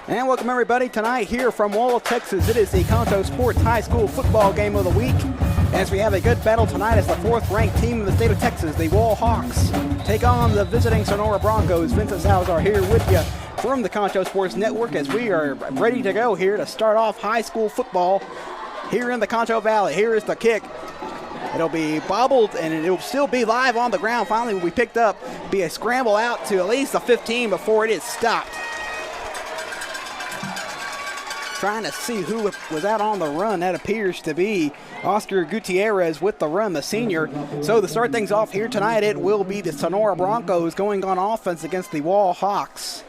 And welcome everybody tonight here from Wall, Texas. It is the Concho Sports High School football game of the week. As we have a good battle tonight as the fourth-ranked team in the state of Texas, the Wall Hawks, take on the visiting Sonora Broncos. Vincent Salazar here with you from the Concho Sports Network as we are ready to go here to start off high school football here in the Concho Valley. Here is the kick. It'll be bobbled, and it'll still be live on the ground. Finally, will be picked up. Be a scramble out to at least the 15 before it is stopped. Trying to see who was out on the run. That appears to be Oscar Gutierrez with the run, the senior. So to start things off here tonight, it will be the Sonora Broncos going on offense against the Wall Hawks.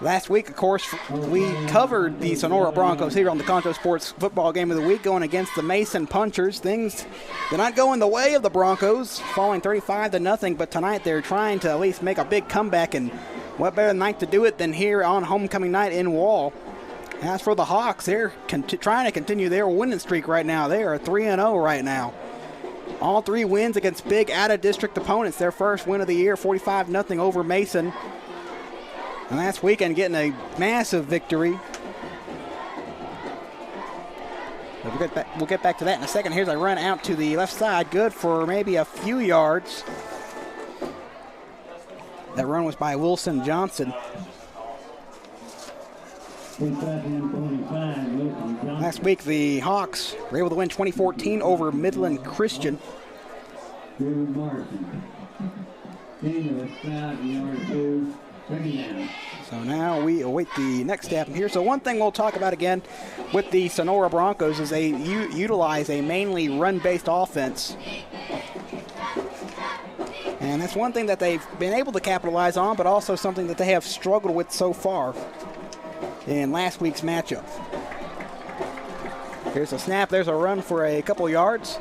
Last week, of course, we covered the Sonora Broncos here on the Concho Sports Football Game of the Week, going against the Mason Punchers. Things did not go in the way of the Broncos, falling 35-0, but tonight they're trying to at least make a big comeback, and what better night to do it than here on homecoming night in Wall. As for the Hawks, they're trying to continue their winning streak right now. They are 3-0 right now. All three wins against big out-of-district opponents. Their first win of the year, 45-0 over Mason. And last weekend getting a massive victory. We'll get back to that in a second. Here's a run out to the left side. Good for maybe a few yards. That run was by Wilson Johnson. Last week, the Hawks were able to win 2014 over Midland Christian. So now we await the next step here. So one thing we'll talk about again with the Sonora Broncos is they utilize a mainly run-based offense. And that's one thing that they've been able to capitalize on, but also something that they have struggled with so far in last week's matchup. Here's a snap. There's a run for a couple yards.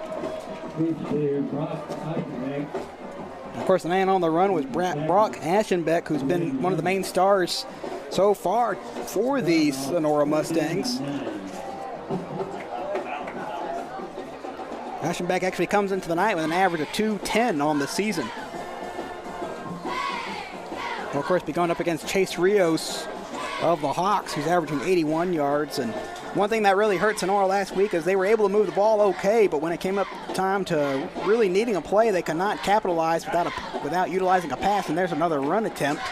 Of course, the man on the run was Brock Aschenbeck, who's been one of the main stars so far for the Sonora Mustangs. Aschenbeck actually comes into the night with an average of 210 on the season. Will, of course, be going up against Chase Rios of the Hawks, who's averaging 81 yards. And one thing that really hurt Sonora last week is they were able to move the ball okay, but when it came up time to really needing a play, they could not capitalize without utilizing a pass. And there's another run attempt.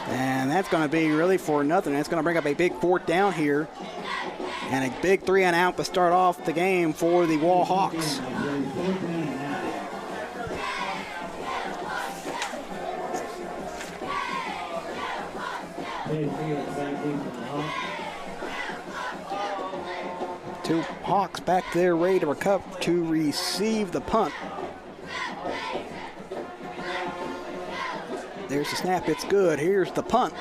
And that's going to be really for nothing. It's going to bring up a big fourth down here. And a big 3-and-out to start off the game for the Wall Hawks. Two Hawks back there ready to recover to receive the punt. There's the snap. It's good. Here's the punt.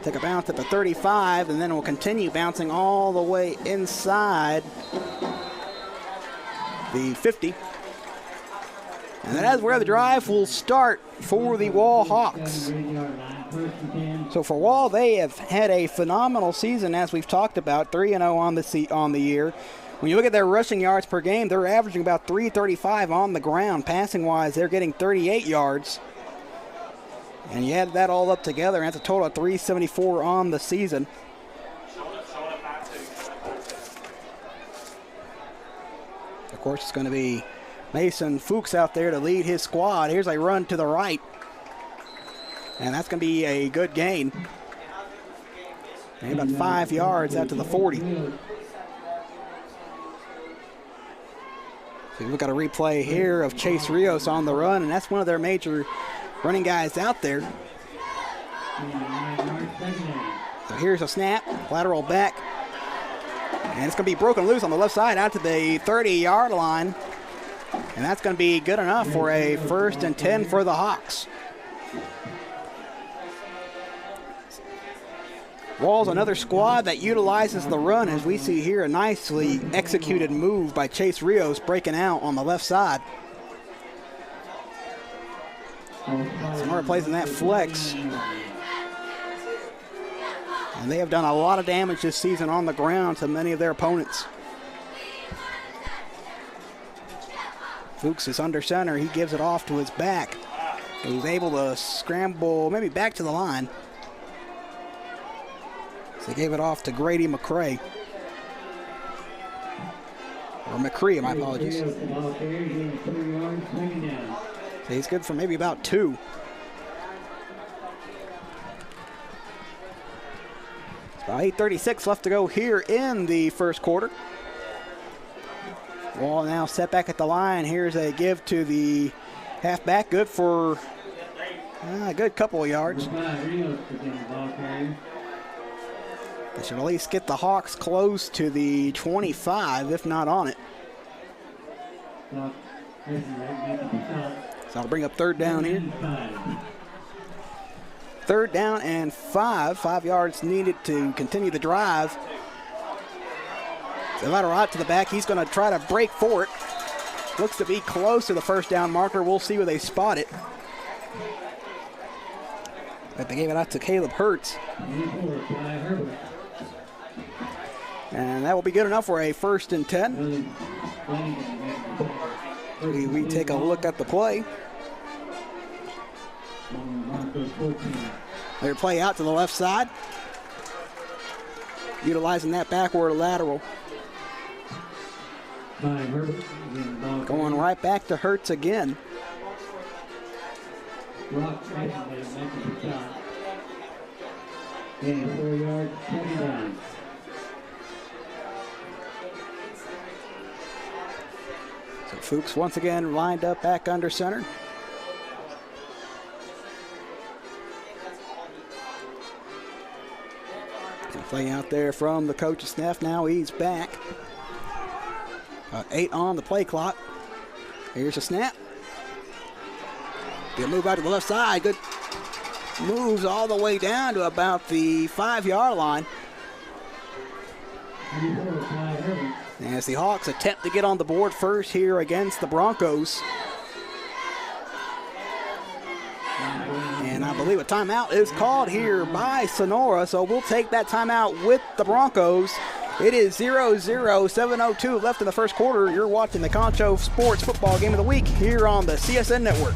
Take a bounce at the 35, and then we'll continue bouncing all the way inside the 50. And that is where the drive will start for the Wall Hawks. So for Wall, they have had a phenomenal season, as we've talked about, 3-0 on the year. When you look at their rushing yards per game, they're averaging about 335 on the ground. Passing-wise, they're getting 38 yards. And you add that all up together, and that's a total of 374 on the season. Of course, it's going to be Mason Fuchs out there to lead his squad. Here's a run to the right. And that's going to be a good gain. And about 5 yards out to the 40. So we've got a replay here of Chase Rios on the run, and that's one of their major running guys out there. So here's a snap, lateral back. And it's going to be broken loose on the left side out to the 30-yard line. And that's going to be good enough for a 1st and 10 for the Hawks. Wall's another squad that utilizes the run, as we see here a nicely executed move by Chase Rios breaking out on the left side. Sonora plays in that flex. And they have done a lot of damage this season on the ground to many of their opponents. Fuchs is under center. He gives it off to his back. He's able to scramble maybe back to the line. So they gave it off to Grady McCray. Or McCree, my apologies. So he's good for maybe about 2. About 8:36 left to go here in the first quarter. Wall now set back at the line. Here's a give to the halfback. Good for a good couple of yards. They should at least get the Hawks close to the 25, if not on it. So I'll bring up 3rd down here. 3rd down and 5. 5 yards needed to continue the drive. The lateral out to the back. He's going to try to break for it. Looks to be close to the first down marker. We'll see where they spot it. But they gave it out to Caleb Hertz. And that will be good enough for a 1st and 10. We take a look at the play. They play out to the left side, utilizing that backward lateral. Going right back to Hertz again. So Fuchs once again lined up back under center. Play out there from the coach's staff. Now he's back. 8 on the play clock. Here's a snap. Good move out to the left side. Good moves all the way down to about the 5-yard line. As the Hawks attempt to get on the board first here against the Broncos. And I believe a timeout is called here by Sonora, so we'll take that timeout with the Broncos. It is 0-0, 7:02 left in the first quarter. You're watching the Concho Sports Football Game of the Week here on the CSN Network.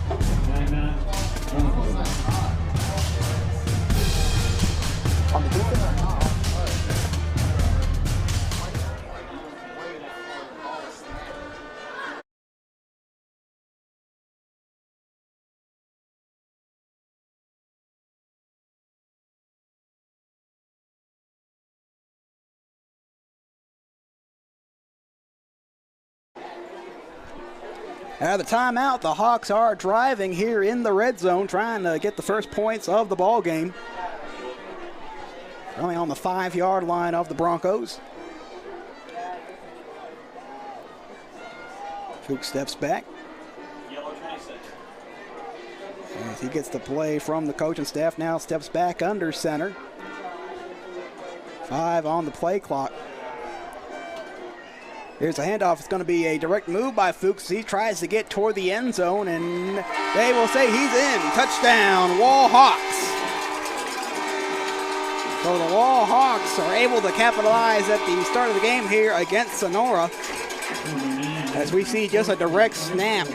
Out of the timeout, the Hawks are driving here in the red zone, trying to get the first points of the ball game. Only on the 5-yard line of the Broncos. Fuchs steps back. As he gets the play from the coaching staff, now steps back under center. 5 on the play clock. Here's a handoff. It's going to be a direct move by Fuchs. He tries to get toward the end zone, and they will say he's in. Touchdown, Wall Hawks. So the Wall Hawks are able to capitalize at the start of the game here against Sonora. As we see just a direct snap.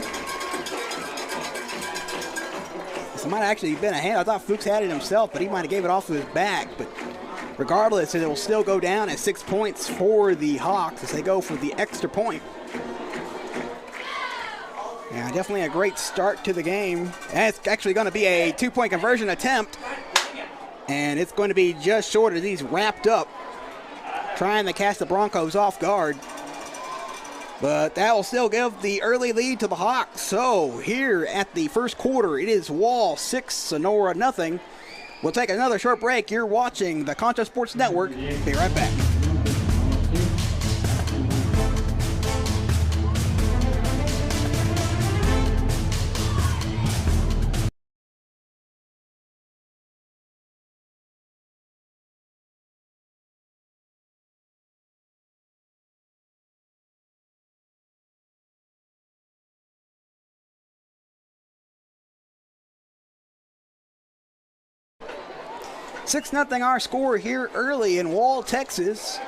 This might have actually been a hand. I thought Fuchs had it himself, but he might have gave it off of his back. But regardless, it will still go down at 6 points for the Hawks as they go for the extra point. Yeah, definitely a great start to the game. And it's actually going to be a 2-point conversion attempt. And it's going to be just short as he's wrapped up, trying to catch the Broncos off guard. But that will still give the early lead to the Hawks. So here at the first quarter, it is Wall 6, Sonora nothing. We'll take another short break. You're watching the Concho Sports Network. Be right back. Six 0 our score here early in Wall, Texas.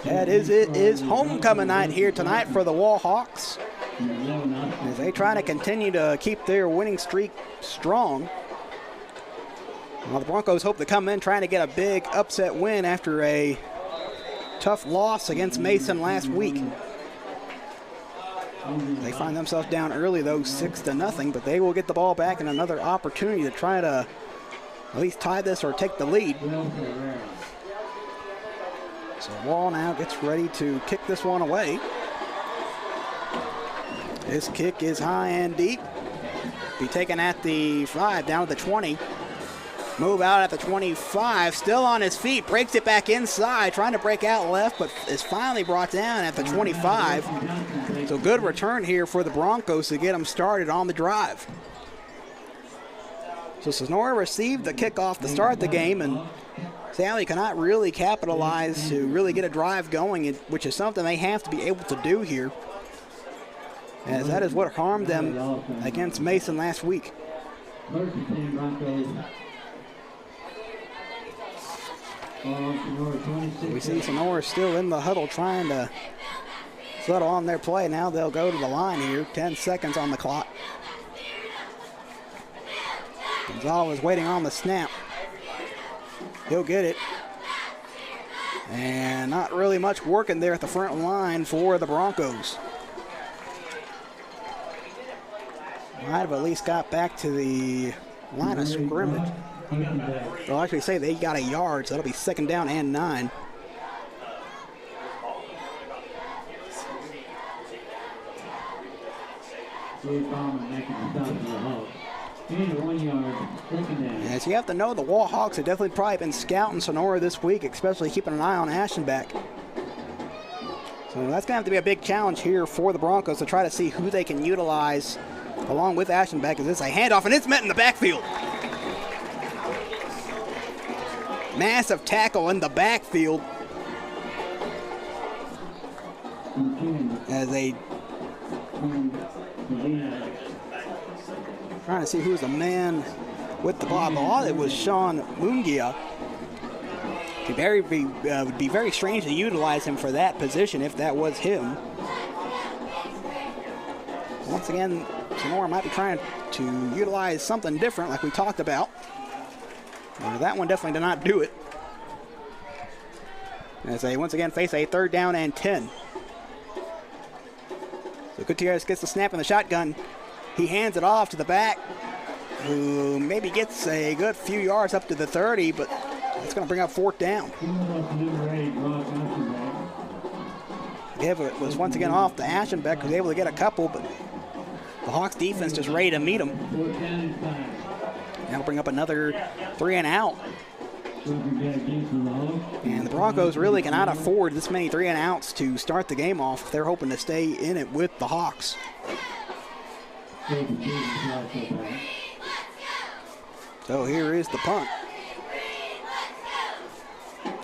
It is homecoming night here tonight for the Wall Hawks, as they try to continue to keep their winning streak strong. Well, the Broncos hope to come in trying to get a big upset win after a tough loss against Mason last week. They find themselves down early, though, 6-0, but they will get the ball back and another opportunity to try to at least tie this or take the lead. So Wall now gets ready to kick this one away. This kick is high and deep. Be taken at the 5, down to the 20. Move out at the 25, still on his feet, breaks it back inside, trying to break out left, but is finally brought down at the 25. So good return here for the Broncos to get them started on the drive. So Sonora received the kickoff to start the game, and sadly cannot really capitalize to really get a drive going, which is something they have to be able to do here, as that is what harmed them against Mason last week. We see Sonora still in the huddle trying to settle on their play. Now they'll go to the line here. 10 seconds on the clock. Gonzalez waiting on the snap. He'll get it. And not really much working there at the front line for the Broncos. Might have at least got back to the line of scrimmage. They'll actually say they got a yard, so that'll be 2nd down and 9. As you have to know, the Wall Hawks have definitely probably been scouting Sonora this week, especially keeping an eye on Aschenbeck. So that's going to have to be a big challenge here for the Broncos to try to see who they can utilize along with Aschenbeck. As it's a handoff, and it's met in the backfield. Massive tackle in the backfield as they trying to see who's the man with the ball. It was Sean Mungia. Would be very strange to utilize him for that position if that was him. Once again, Sonora might be trying to utilize something different like we talked about. That one definitely did not do it, as they once again face a 3rd down and 10. So Gutierrez gets the snap in the shotgun. He hands it off to the back, who maybe gets a good few yards up to the 30, but it's going to bring up 4th down. Give it was once again off to Aschenbeck, who was able to get a couple, but the Hawks defense just ready to meet him. That'll bring up another 3 and out. And the Broncos really cannot afford this many 3 and outs to start the game off. They're hoping to stay in it with the Hawks. So here is the punt.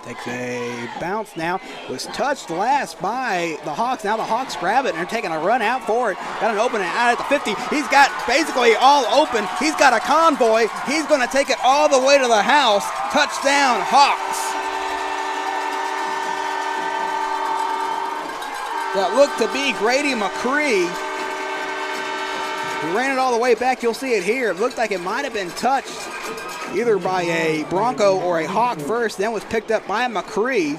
Takes a bounce now. Was touched last by the Hawks. Now the Hawks grab it and are taking a run out for it. Got an opening out at the 50. He's got basically all open. He's got a convoy. He's going to take it all the way to the house. Touchdown, Hawks. That looked to be Grady McCree. He ran it all the way back. You'll see it here. It looked like it might have been touched either by a Bronco or a Hawk first, then was picked up by McCree.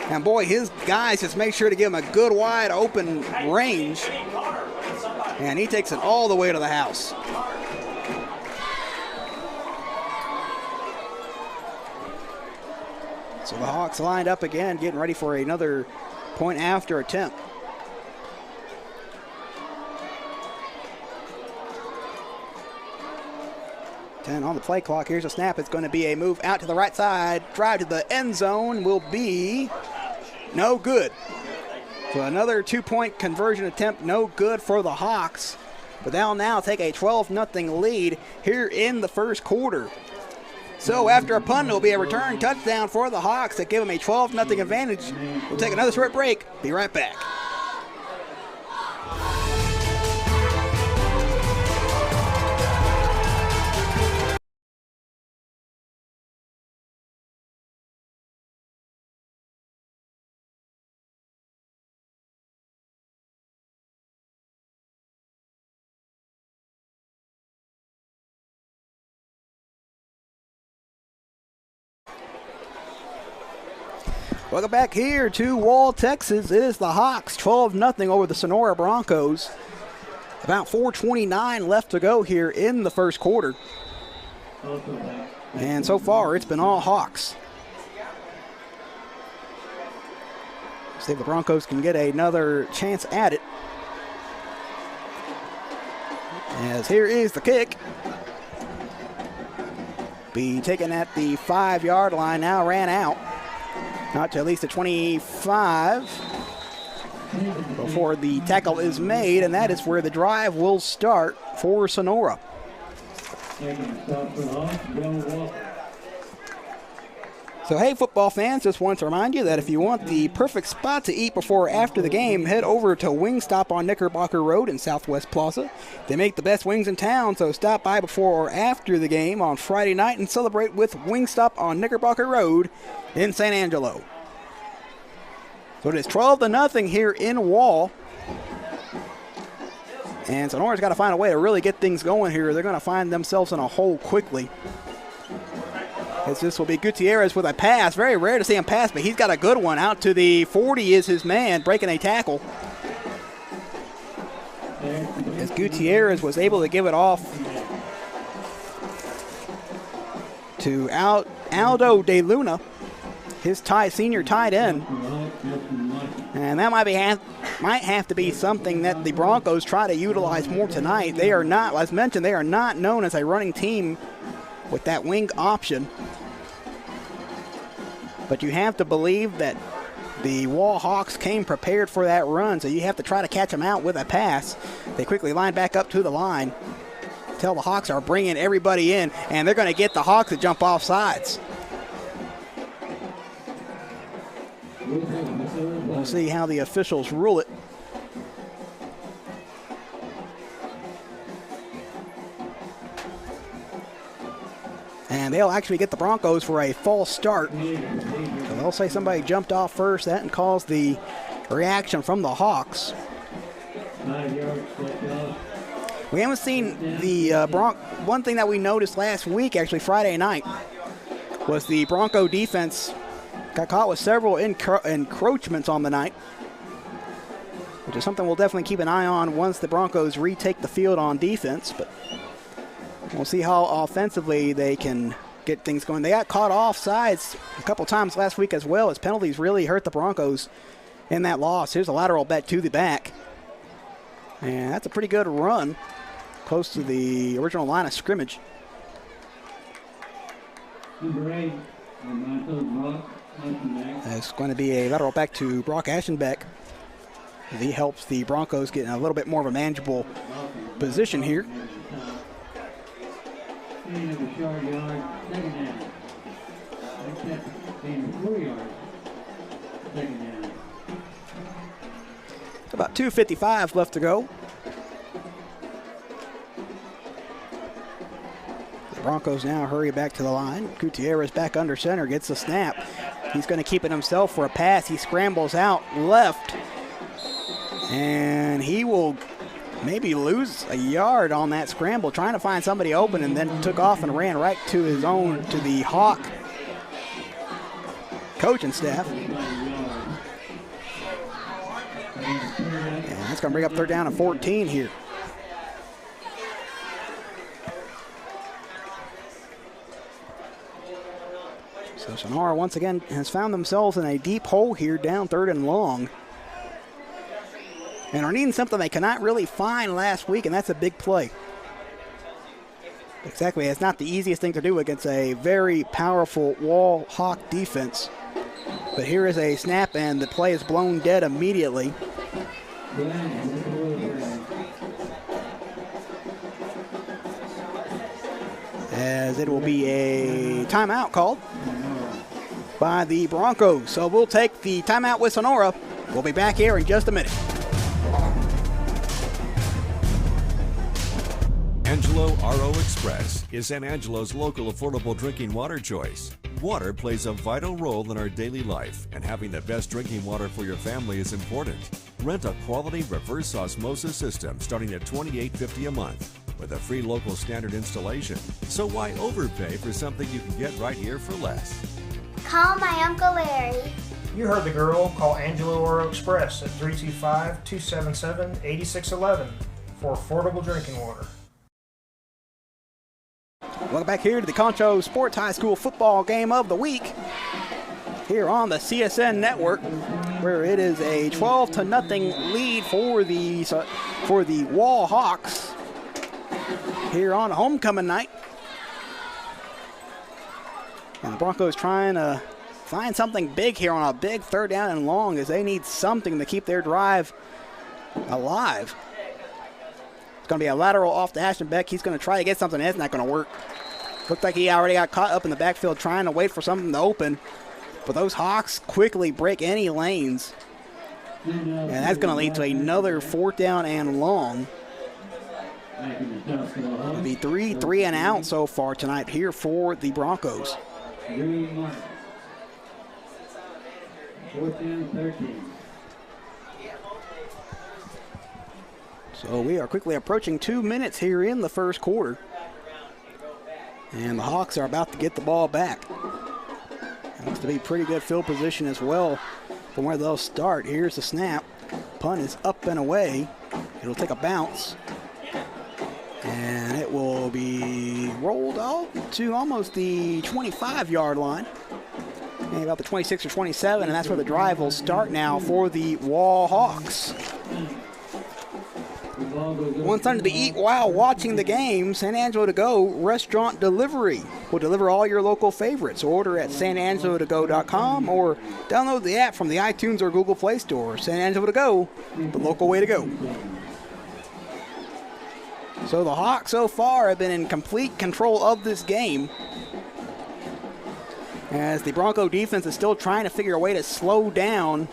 And boy, his guys just make sure to give him a good wide open range. And he takes it all the way to the house. So the Hawks lined up again, getting ready for another point after attempt. On the play clock, here's a snap. It's going to be a move out to the right side. Drive to the end zone will be no good. So another 2-point conversion attempt, no good for the Hawks. But they'll now take a 12-0 lead here in the first quarter. So after a punt, it'll be a return touchdown for the Hawks that give them a 12-0 advantage. We'll take another short break. Be right back. Welcome back here to Wall, Texas. It is the Hawks 12-0 over the Sonora Broncos. About 4:29 left to go here in the first quarter. And so far, it's been all Hawks. See if the Broncos can get another chance at it. As here is the kick. Be taken at the 5-yard line, now ran out. Not to at least the 25 before the tackle is made, and that is where the drive will start for Sonora. So hey, football fans, just want to remind you that if you want the perfect spot to eat before or after the game, head over to Wingstop on Knickerbocker Road in Southwest Plaza. They make the best wings in town, so stop by before or after the game on Friday night and celebrate with Wingstop on Knickerbocker Road in San Angelo. So it is 12-0 here in Wall. And Sonora's got to find a way to really get things going here. They're going to find themselves in a hole quickly. As this will be Gutierrez with a pass. Very rare to see him pass, but he's got a good one. Out to the 40 is his man, breaking a tackle. As Gutierrez was able to give it off to Aldo De Luna, his senior tight end. And that might have to be something that the Broncos try to utilize more tonight. They are not, as mentioned, they are not known as a running team with that wing option. But you have to believe that the Wall Hawks came prepared for that run, so you have to try to catch them out with a pass. They quickly line back up to the line. Tell the Hawks are bringing everybody in, and they're going to get the Hawks to jump off sides. We'll see how the officials rule it. And they'll actually get the Broncos for a false start. So they'll say somebody jumped off first. That caused the reaction from the Hawks. We haven't seen the one thing that we noticed last week, actually Friday night, was the Bronco defense got caught with several encroachments on the night, which is something we'll definitely keep an eye on once the Broncos retake the field on defense. But we'll see how offensively they can get things going. They got caught off sides a couple times last week as well, as penalties really hurt the Broncos in that loss. Here's a lateral bet to the back. And that's a pretty good run, close to the original line of scrimmage. It's going to be a lateral back to Brock Aschenbeck. He helps the Broncos get in a little bit more of a manageable position here. About 2:55 left to go. The Broncos now hurry back to the line. Gutierrez back under center, gets the snap. He's going to keep it himself for a pass. He scrambles out left, and he will maybe lose a yard on that scramble, trying to find somebody open, and then took off and ran right to the Hawk coaching staff. And that's going to bring up 3rd down and 14 here. So Sonora once again has found themselves in a deep hole here, down 3rd and long. And are needing something they cannot really find last week, and that's a big play. Exactly, it's not the easiest thing to do against a very powerful Wall Hawk defense. But here is a snap, and the play is blown dead immediately. As it will be a timeout called by the Broncos. So we'll take the timeout with Sonora. We'll be back here in just a minute. Angelo RO Express is San Angelo's local affordable drinking water choice. Water plays a vital role in our daily life, and having the best drinking water for your family is important. Rent a quality reverse osmosis system starting at $28.50 a month with a free local standard installation. So why overpay for something you can get right here for less? Call my Uncle Larry. You heard the girl. Call Angelo Oro Express at 325-277-8611 for affordable drinking water. Welcome back here to the Concho Sports High School football game of the week here on the CSN Network, where it is a 12-0 lead for the Wall Hawks here on homecoming night. And the Broncos trying to find something big here on a big 3rd down and long, as they need something to keep their drive alive. It's going to be a lateral off to Ashton Beck. He's going to try to get something. That's not going to work. Looked like he already got caught up in the backfield trying to wait for something to open. But those Hawks quickly break any lanes. And that's going to lead to another 4th down and long. It'll be 3 and out so far tonight here for the Broncos. 4th and 13. So we are quickly approaching 2 minutes here in the first quarter. And the Hawks are about to get the ball back. It looks to be pretty good field position as well from where they'll start. Here's the snap. Punt is up and away. It'll take a bounce. And it will be rolled out to almost the 25-yard line. Maybe about the 26 or 27, and that's where the drive will start now for the Wall Hawks. One something to eat while watching the game, San Angelo To Go Restaurant Delivery will deliver all your local favorites. Order at sanangelotogo.com or download the app from the iTunes or Google Play Store. San Angelo To Go, the local way to go. So the Hawks so far have been in complete control of this game, as the Bronco defense is still trying to figure a way to slow down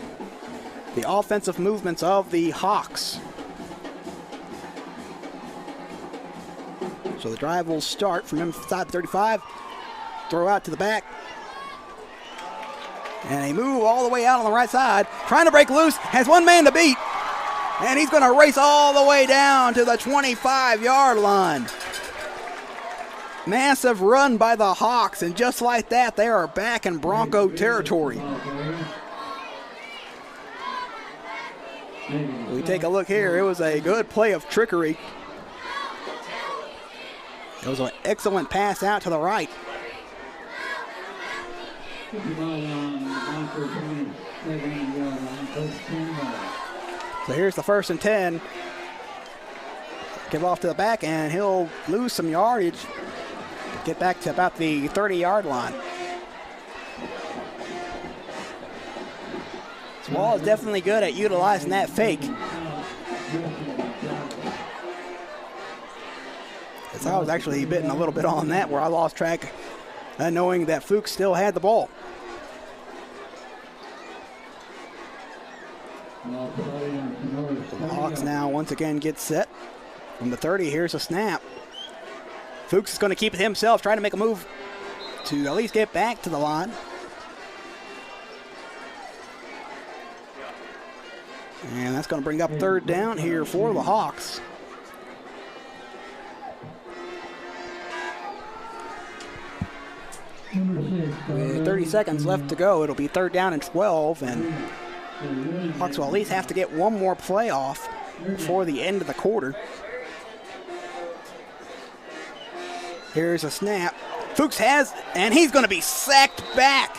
the offensive movements of the Hawks. So the drive will start from inside 35, throw out to the back, and they move all the way out on the right side, trying to break loose, has one man to beat, and he's going to race all the way down to the 25-yard line. Massive run by the Hawks, and just like that, they are back in Bronco territory. We take a look here. It was a good play of trickery. It was an excellent pass out to the right. So here's the 1st and 10. Give off to the back, and he'll lose some yardage. Get back to about the 30-yard line. This Wall is definitely good at utilizing that fake. As I was actually betting a little bit on that, where I lost track, knowing that Fuchs still had the ball. The Hawks now once again get set. From the 30, here's a snap. Fuchs is going to keep it himself, trying to make a move to at least get back to the line. And that's going to bring up 3rd down here for the Hawks. With 30 seconds left to go, it'll be 3rd down and 12, and Hawks will at least have to get one more play off before the end of the quarter. Here's a snap. Fuchs has, and he's going to be sacked back.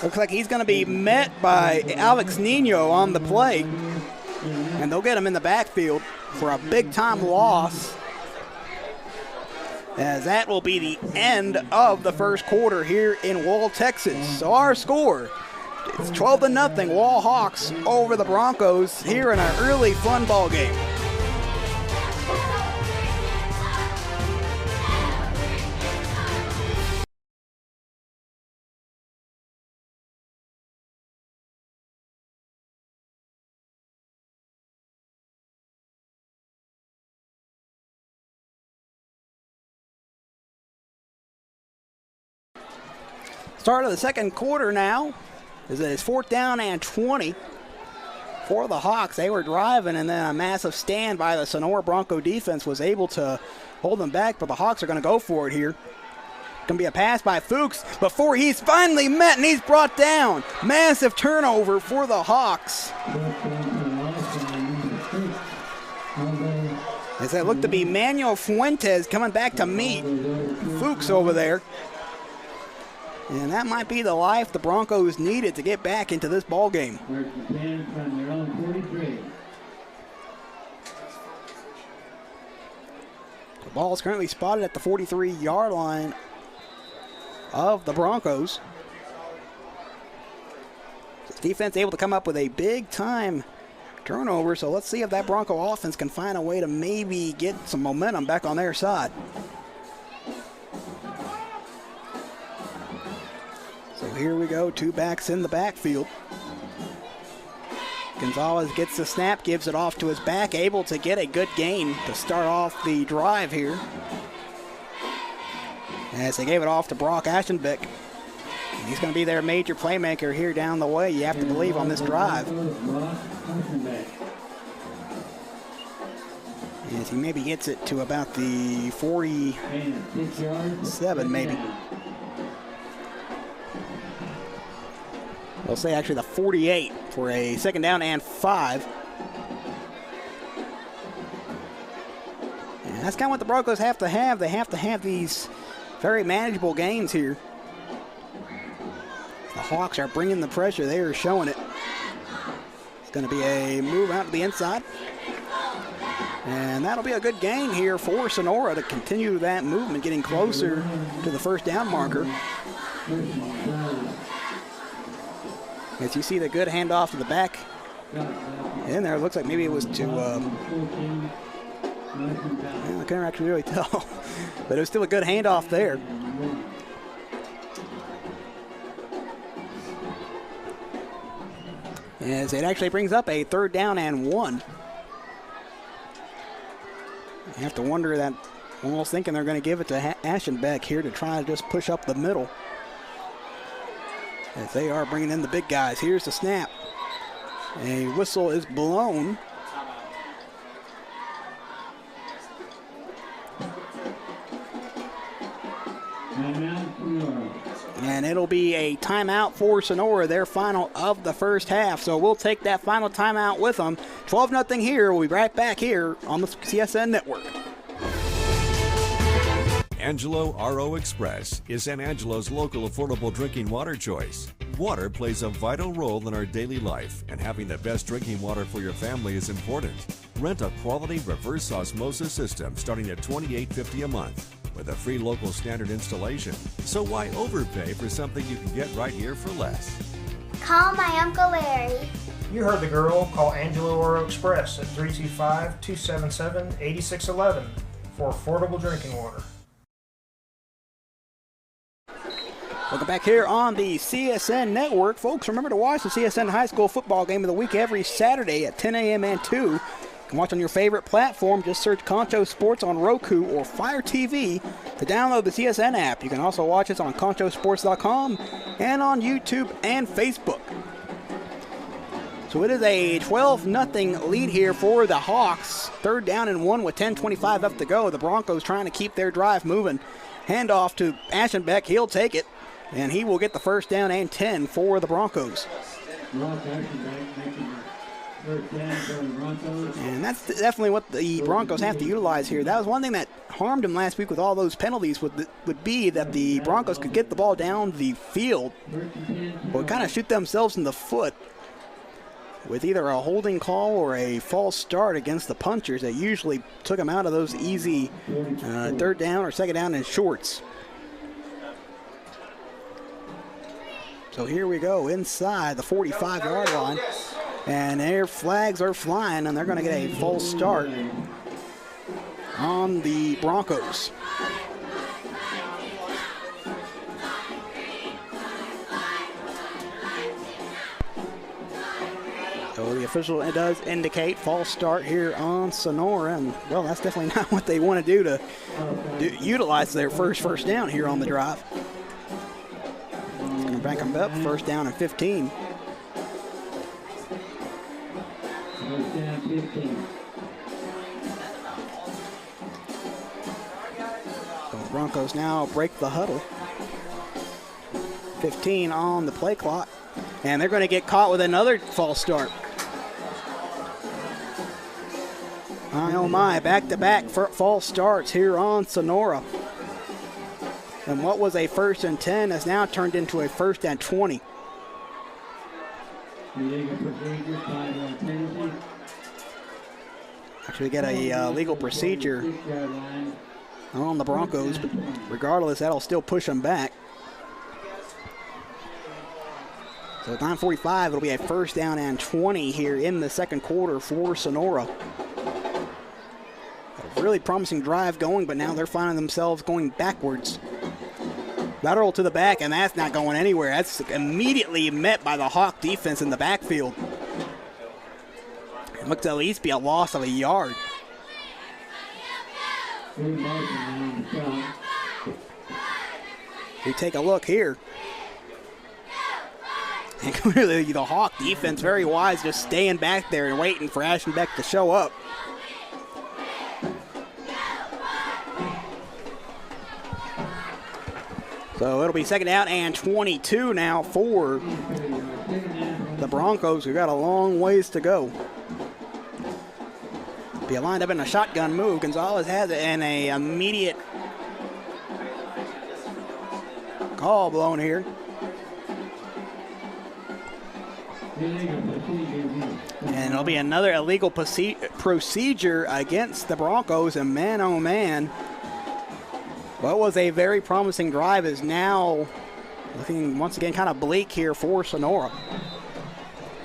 Looks like he's going to be met by Alex Nino on the play, and they'll get him in the backfield for a big-time loss, as that will be the end of the first quarter here in Wall, Texas. So our score, it's 12-0 Wall Hawks over the Broncos here in an early fun ball game. Start of the second quarter now. It's 4th down and 20 for the Hawks. They were driving, and then a massive stand by the Sonora Bronco defense was able to hold them back, but the Hawks are going to go for it here. Going to be a pass by Fuchs before he's finally met, and he's brought down. Massive turnover for the Hawks. As that looked to be Manuel Fuentes coming back to meet Fuchs over there. And that might be the life the Broncos needed to get back into this ball game. The ball is currently spotted at the 43-yard line of the Broncos. This defense able to come up with a big-time turnover, so let's see if that Bronco offense can find a way to maybe get some momentum back on their side. So here we go, two backs in the backfield. Gonzalez gets the snap, gives it off to his back, able to get a good gain to start off the drive here. As they gave it off to Brock Aschenbeck. He's going to be their major playmaker here down the way, you have to believe, on this drive. As he maybe gets it to about the 47, maybe. We'll say actually the 48 for a second down and 5. And that's kind of what the Broncos have to have. They have to have these very manageable gains here. The Hawks are bringing the pressure. They are showing it. It's going to be a move out to the inside. And that'll be a good gain here for Sonora to continue that movement, getting closer to the first down marker. As you see the good handoff to the back in there, it looks like maybe it was to, I can't actually really tell, but it was still a good handoff there. As it actually brings up a third down and 1. You have to wonder that, almost thinking they're going to give it to Aschenbeck here to try to just push up the middle. As they are bringing in the big guys. Here's the snap. A whistle is blown. And it'll be a timeout for Sonora, their final of the first half. So we'll take that final timeout with them. 12-0 here. We'll be right back here on the CSN Network. Angelo RO Express is San Angelo's local affordable drinking water choice. Water plays a vital role in our daily life, and having the best drinking water for your family is important. Rent a quality reverse osmosis system starting at $28.50 a month with a free local standard installation. So why overpay for something you can get right here for less? Call my Uncle Larry. You heard the girl. Call Angelo Oro Express at 325-277-8611 for affordable drinking water. Welcome back here on the CSN Network. Folks, remember to watch the CSN High School football game of the week every Saturday at 10 a.m. and 2. You can watch on your favorite platform. Just search Concho Sports on Roku or Fire TV to download the CSN app. You can also watch us on ConchoSports.com and on YouTube and Facebook. So it is a 12-0 lead here for the Hawks. Third down and 1 with 10:25 left to go. The Broncos trying to keep their drive moving. Handoff to Aschenbeck. He'll take it. And he will get the first down and 10 for the Broncos. And that's definitely what the Broncos have to utilize here. That was one thing that harmed them last week with all those penalties would be that the Broncos could get the ball down the field but kind of shoot themselves in the foot with either a holding call or a false start against the punchers that usually took them out of those easy third down or second down and shorts. So here we go inside the 45-yard line, and their flags are flying, and they're going to get a false start on the Broncos. So the official does indicate false start here on Sonora, and well, that's definitely not what they want to do to utilize their first down here on the drive. Back them up, first down and 15. So Broncos now break the huddle. 15 on the play clock. And they're going to get caught with another false start. Oh my, back-to-back false starts here on Sonora. And what was a 1st and 10 has now turned into a 1st and 20. Actually get a legal procedure on the Broncos, but regardless, that'll still push them back. So at 9:45, it'll be a 1st down and 20 here in the second quarter for Sonora. A really promising drive going, but now they're finding themselves going backwards. Lateral to the back, and that's not going anywhere. That's immediately met by the Hawk defense in the backfield. It looks to at least be a loss of a yard. We take a look here. And clearly the Hawk defense very wise, just staying back there and waiting for Ashton Beck to show up. So it'll be 2nd down and 22 now for the Broncos, who got a long ways to go. Be lined up in a shotgun move. Gonzalez has it, and a immediate call blown here. And it'll be another illegal procedure against the Broncos, and man, oh man, what was a very promising drive is now looking once again kind of bleak here for Sonora.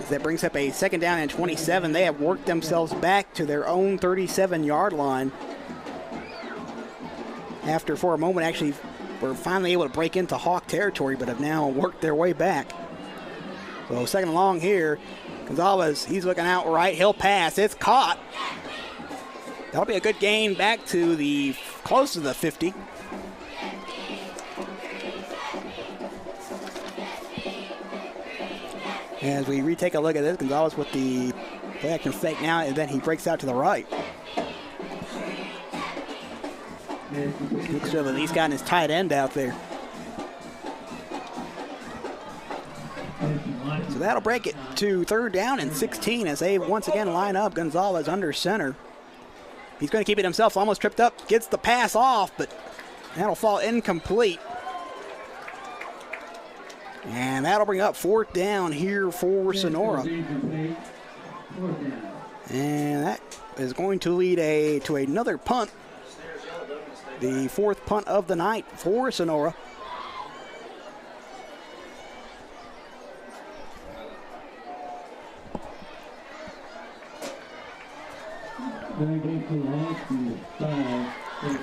That brings up a 2nd down and 27. They have worked themselves back to their own 37-yard line. After, for a moment, actually were finally able to break into Hawk territory, but have now worked their way back. So 2nd and long here. Gonzalez, he's looking out right. He'll pass. It's caught. That'll be a good gain back to the close to the 50. As we retake a look at this, Gonzalez with the play action fake now, and then he breaks out to the right. Looks to have at least gotten his tight end out there. So that'll break it to 3rd down and 16 as they once again line up Gonzalez under center. He's going to keep it himself, almost tripped up, gets the pass off, but that'll fall incomplete. And that'll bring up 4th down here for Sonora. And that is going to lead to another punt. The 4th punt of the night for Sonora.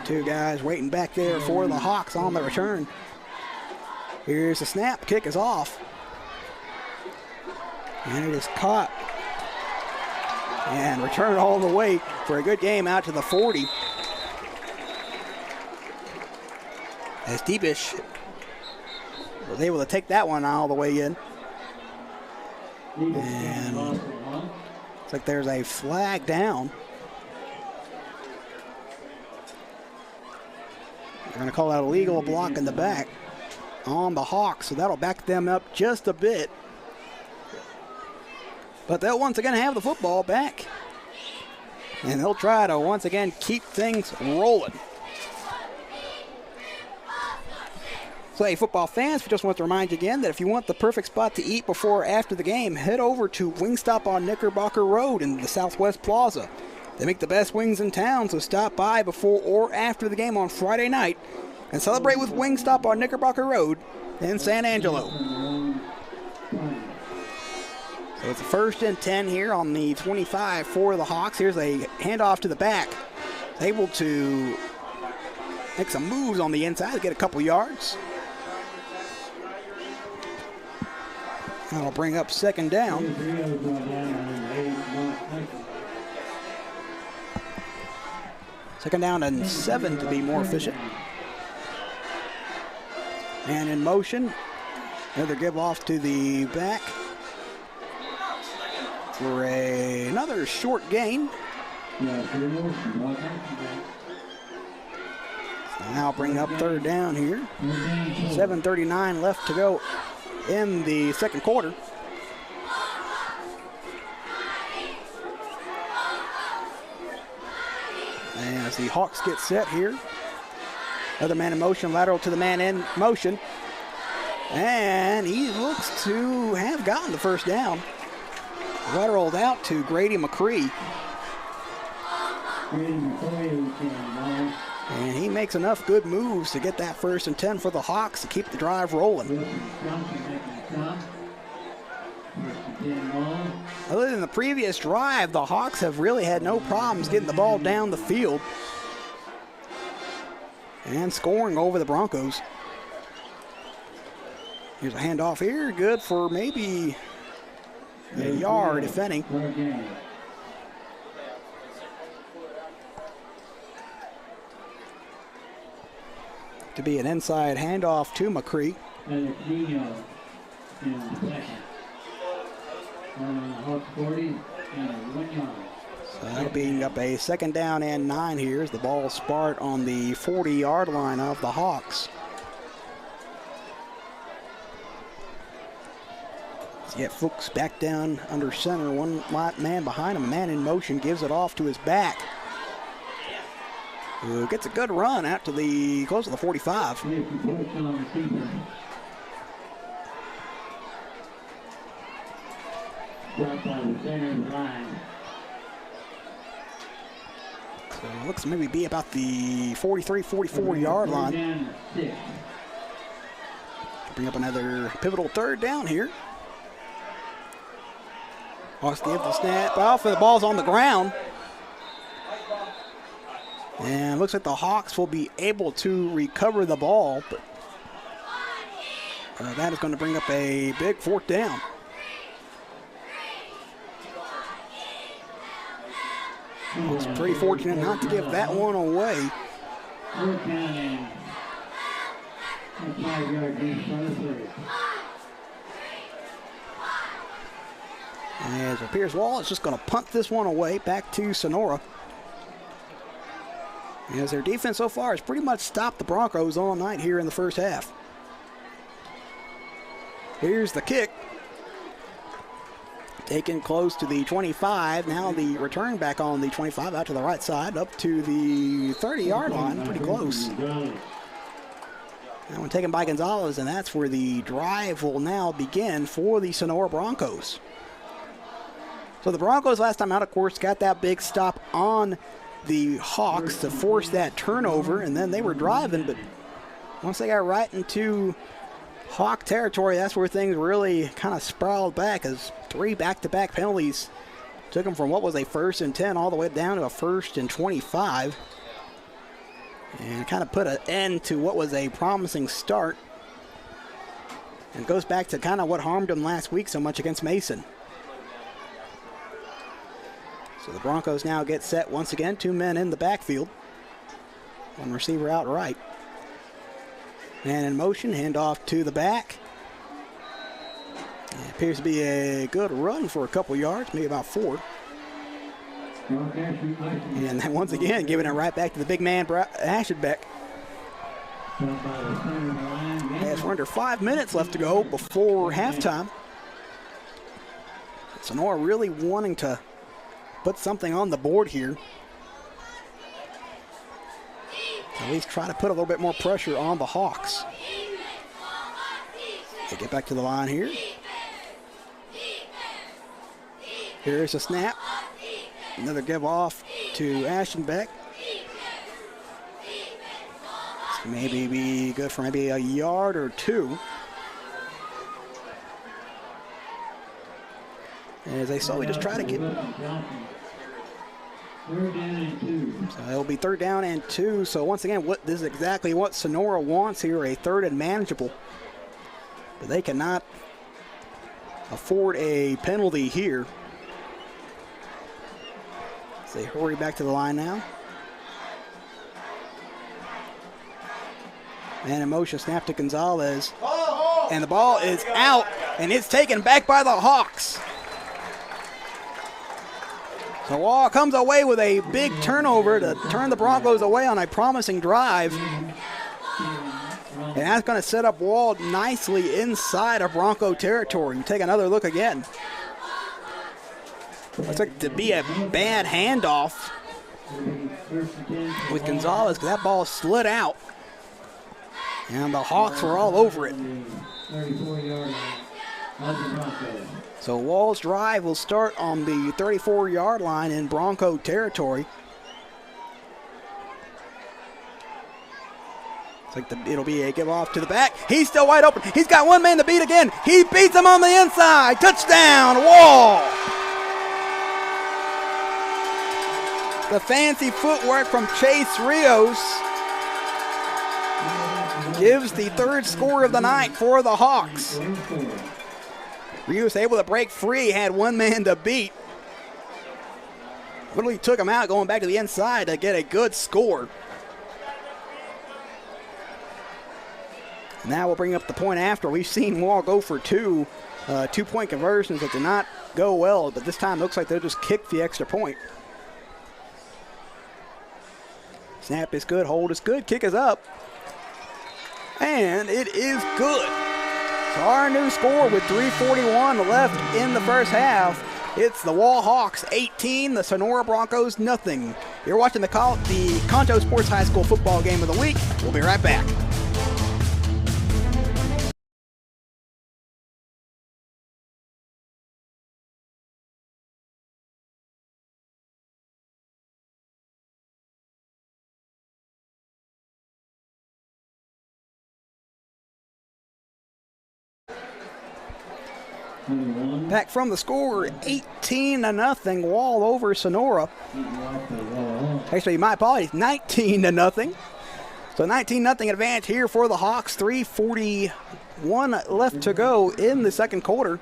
Two guys waiting back there for the Hawks on the return. Here's the snap. Kick is off. And it is caught. And returned all the way for a good game out to the 40. As Deepish was able to take that one all the way in. And looks like there's a flag down. They're going to call out a legal block in the back on the Hawks, so that'll back them up just a bit. But they'll once again have the football back, and they'll try to once again keep things rolling. So, hey, football fans, we just want to remind you again that if you want the perfect spot to eat before or after the game, head over to Wingstop on Knickerbocker Road in the Southwest Plaza. They make the best wings in town, so stop by before or after the game on Friday night and celebrate with Wingstop on Knickerbocker Road in San Angelo. So it's a 1st and 10 here on the 25 for the Hawks. Here's a handoff to the back. Able to make some moves on the inside to get a couple yards. That'll bring up 2nd down. 2nd down and 7 to be more efficient. And in motion, another give off to the back for another short gain. Now bring up third down here. 7:39 left to go in the second quarter. And as the Hawks get set here, another man in motion, lateral to the man in motion. And he looks to have gotten the first down. Lateraled out to Grady McCree. And he makes enough good moves to get that 1st and 10 for the Hawks to keep the drive rolling. Other than the previous drive, the Hawks have really had no problems getting the ball down the field and scoring over the Broncos. Here's a handoff here, good for maybe a yard, if any. To be an inside handoff to McCree. So that'll be up a 2nd down and 9 here as the ball sparred on the 40-yard line of the Hawks. Get Fuchs back down under center. One man behind him, a man in motion, gives it off to his back. Who gets a good run out to the close to the 45. So it looks to maybe be about the 43, 44-yard line. Bring up another pivotal 3rd down here. Hawks give the snap off, and the ball's on the ground. And it looks like the Hawks will be able to recover the ball, but that is going to bring up a big 4th down. Hawks pretty fortunate not to give that one away. As it appears, Wallace just going to punt this one away back to Sonora. As their defense so far has pretty much stopped the Broncos all night here in the first half. Here's the kick. Taken close to the 25. Now the return back on the 25 out to the right side up to the 30-yard line. Pretty close. That one taken by Gonzalez, and that's where the drive will now begin for the Sonora Broncos. So the Broncos last time out, of course, got that big stop on the Hawks to force that turnover, and then they were driving, but once they got right into Hawk territory, that's where things really kind of spiraled back, as 3 back-to-back penalties took them from what was a 1st and 10 all the way down to a 1st and 25, and kind of put an end to what was a promising start. And it goes back to kind of what harmed them last week so much against Mason. So the Broncos now get set once again. 2 men in the backfield. 1 receiver out right. Man in motion, handoff to the back. It appears to be a good run for a couple yards, maybe about 4. And then once again, giving it right back to the big man, Ashenbeck. As we're under 5 minutes left to go before halftime. Sonora really wanting to put something on the board here. At least try to put a little bit more pressure on the Hawks. They get back to the line here. Here's a snap. Another give off to Ashenbeck. This maybe be good for maybe a yard or 2. As they slowly just try to get. So it'll be 3rd down and 2. So once again, this is exactly what Sonora wants here, a 3rd and manageable. But they cannot afford a penalty here. So they hurry back to the line now. Man in motion, snap to Gonzalez. And the ball is out, and it's taken back by the Hawks. So Wall comes away with a big turnover to turn the Broncos away on a promising drive. And that's going to set up Wall nicely inside of Bronco territory. Take another look again. Looks like to be a bad handoff with Gonzalez because that ball slid out. And the Hawks were all over it. 34-yard line of the Broncos. So Wall's drive will start on the 34-yard line in Bronco territory. It's like it'll be a give off to the back. He's still wide open. He's got one man to beat again. He beats him on the inside. Touchdown, Wall. The fancy footwork from Chase Rios gives the third score of the night for the Hawks. Rios able to break free, had one man to beat. Literally took him out going back to the inside to get a good score. Now we'll bring up the point after. We've seen Wall go for two two-point conversions that did not go well, but this time it looks like they'll just kick the extra point. Snap is good, hold is good, kick is up. And it is good. So our new score with 3:41 left in the first half. It's the Wall Hawks 18, the Sonora Broncos nothing. You're watching the Concho Sports High School football game of the week. We'll be right back. Back from the score, 18-0, Wall over Sonora. Actually, my apologies, 19-0. So 19-0 advantage here for the Hawks. 3:41 left to go in the second quarter.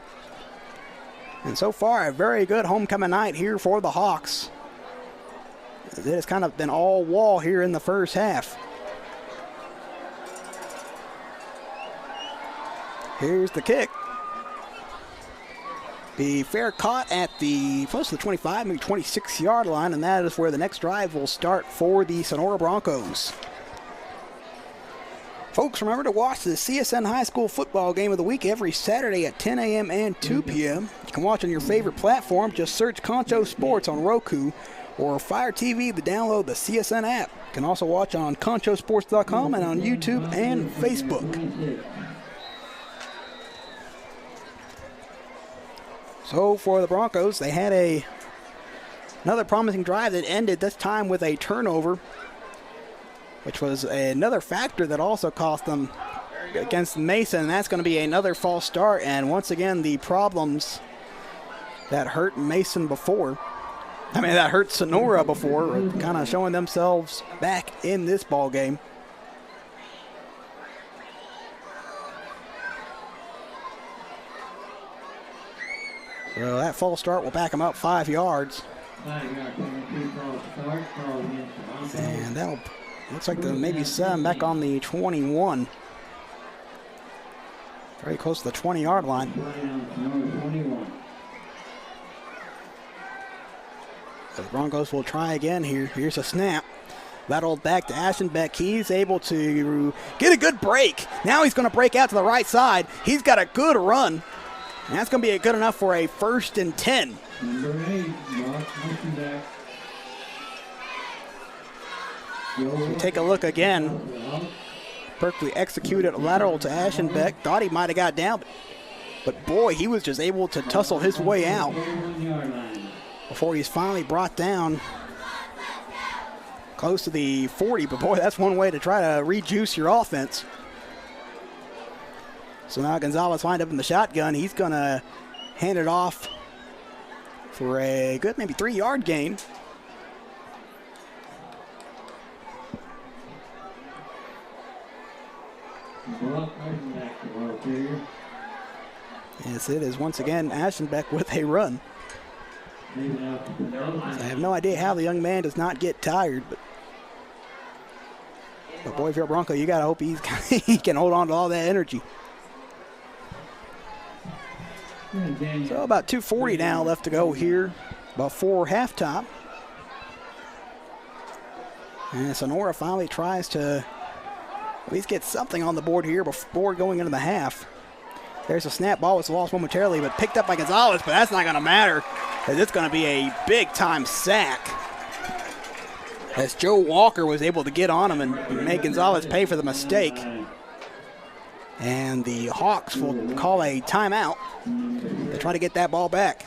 And so far, a very good homecoming night here for the Hawks. It has kind of been all Wall here in the first half. Here's the kick. Be fair caught at the close to the 25, maybe 26-yard line, and that is where the next drive will start for the Sonora Broncos. Folks, remember to watch the CSN High School football game of the week every Saturday at 10 a.m. and 2 p.m. You can watch on your favorite platform. Just search Concho Sports on Roku or Fire TV to download the CSN app. You can also watch on ConchoSports.com and on YouTube and Facebook. So for the Broncos, they had another promising drive that ended this time with a turnover, which was another factor that also cost them against Mason. And that's going to be another false start. And once again, the problems that hurt Mason before, that hurt Sonora before, are kind of showing themselves back in this ball game. So that false start will back him up 5 yards. And that'll, looks like they'll maybe set him back on the 21. Very close to the 20-yard line. The Broncos will try again here. Here's a snap. Battled back to Aschenbeck. He's able to get a good break. Now he's going to break out to the right side. He's got a good run. And that's going to be good enough for a 1st and 10. So take a look again. Perfectly executed lateral to Aschenbeck. Thought he might have got down, but boy, he was just able to tussle his way out before he's finally brought down close to the 40. But boy, that's one way to try to rejuice your offense. So now Gonzalez lined up in the shotgun. He's going to hand it off for a good maybe 3-yard gain. Yes, it is once again Aschenbeck with a run. So I have no idea how the young man does not get tired, but boy, if you're a Bronco, you got to hope he can hold on to all that energy. So about 2:40 now left to go here before halftime. And Sonora finally tries to at least get something on the board here before going into the half. There's a snap. Ball was lost momentarily, but picked up by Gonzalez, but that's not going to matter, as it's going to be a big-time sack, as Joe Walker was able to get on him and make Gonzalez pay for the mistake. And the Hawks will call a timeout to try to get that ball back.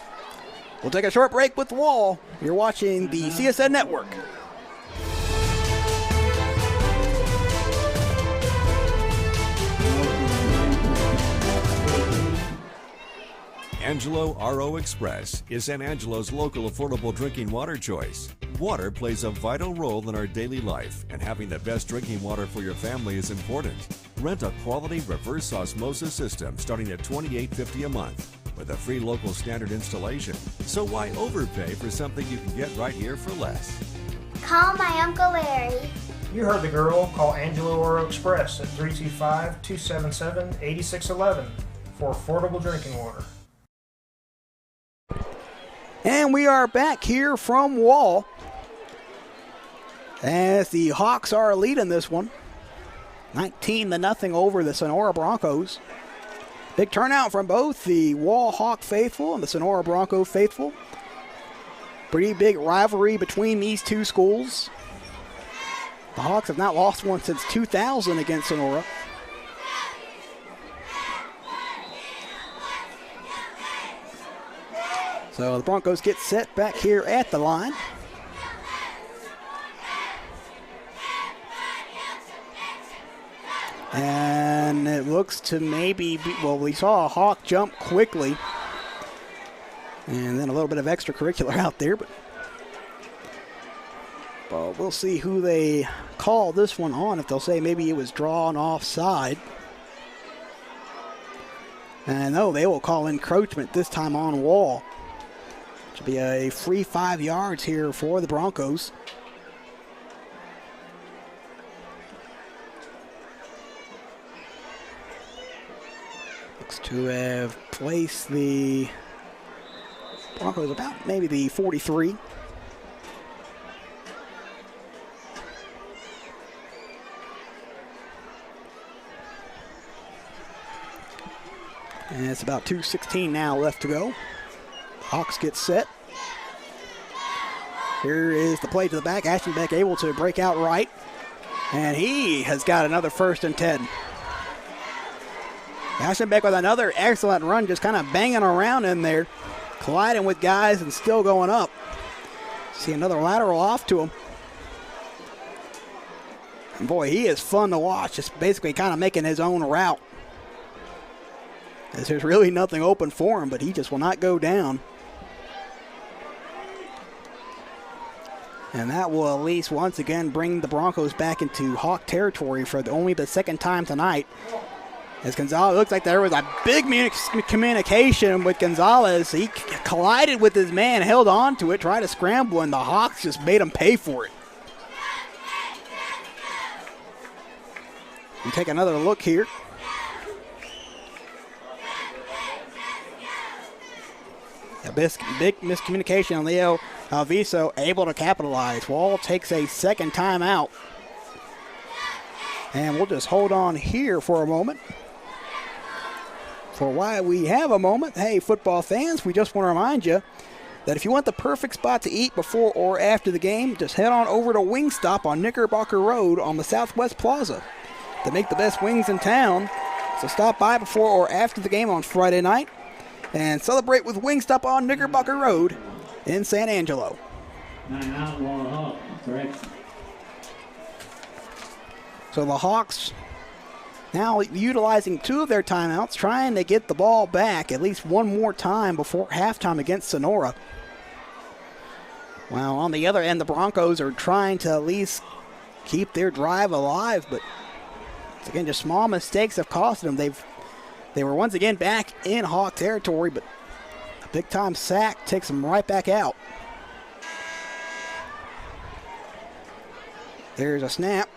We'll take a short break with Wall. You're watching the CSN Network. Angelo RO Express is San Angelo's local affordable drinking water choice. Water plays a vital role in our daily life, and having the best drinking water for your family is important. Rent a quality reverse osmosis system starting at $28.50 a month with a free local standard installation. So why overpay for something you can get right here for less? Call my Uncle Larry. You heard the girl. Call Angelo Oro Express at 325-277-8611 for affordable drinking water. And we are back here from Wall as the Hawks are leading this one, 19-0 over the Sonora Broncos. Big turnout from both the Wall Hawk faithful and the Sonora Bronco faithful. Pretty big rivalry between these two schools. The Hawks have not lost one since 2000 against Sonora. So the Broncos get set back here at the line. And it looks to maybe be, well, we saw a Hawk jump quickly. And then a little bit of extracurricular out there, but we'll see who they call this one on, if they'll say maybe it was drawn offside. And no, they will call encroachment this time on Wall. Should be a free 5 yards here for the Broncos. Looks to have placed the Broncos about maybe the 43. And it's about 2:16 now left to go. Hawks get set. Here is the play to the back. Ashton Beck able to break out right. And he has got another 1st and 10. Ashton Beck with another excellent run, just kind of banging around in there, colliding with guys and still going up. See another lateral off to him. And boy, he is fun to watch, just basically kind of making his own route. As there's really nothing open for him, but he just will not go down. And that will at least once again bring the Broncos back into Hawk territory for only the 2nd time tonight. As Gonzalez, looks like there was a big communication with Gonzalez. He collided with his man, held on to it, tried to scramble, and the Hawks just made him pay for it. We take another look here. A big miscommunication on Leo Alviso, able to capitalize. Wall takes a 2nd timeout. And we'll just hold on here for a moment. For why we have a moment, hey, football fans, we just want to remind you that if you want the perfect spot to eat before or after the game, just head on over to Wingstop on Knickerbocker Road on the Southwest Plaza. They make the best wings in town, so stop by before or after the game on Friday night and celebrate with Wingstop on Knickerbocker Road in San Angelo. 9 out, Wall Hawk. Correct. So the Hawks now utilizing 2 of their timeouts, trying to get the ball back at least one more time before halftime against Sonora. While on the other end, the Broncos are trying to at least keep their drive alive, but again, just small mistakes have cost them. They were once again back in Hawk territory, but a big-time sack takes them right back out. There's a snap.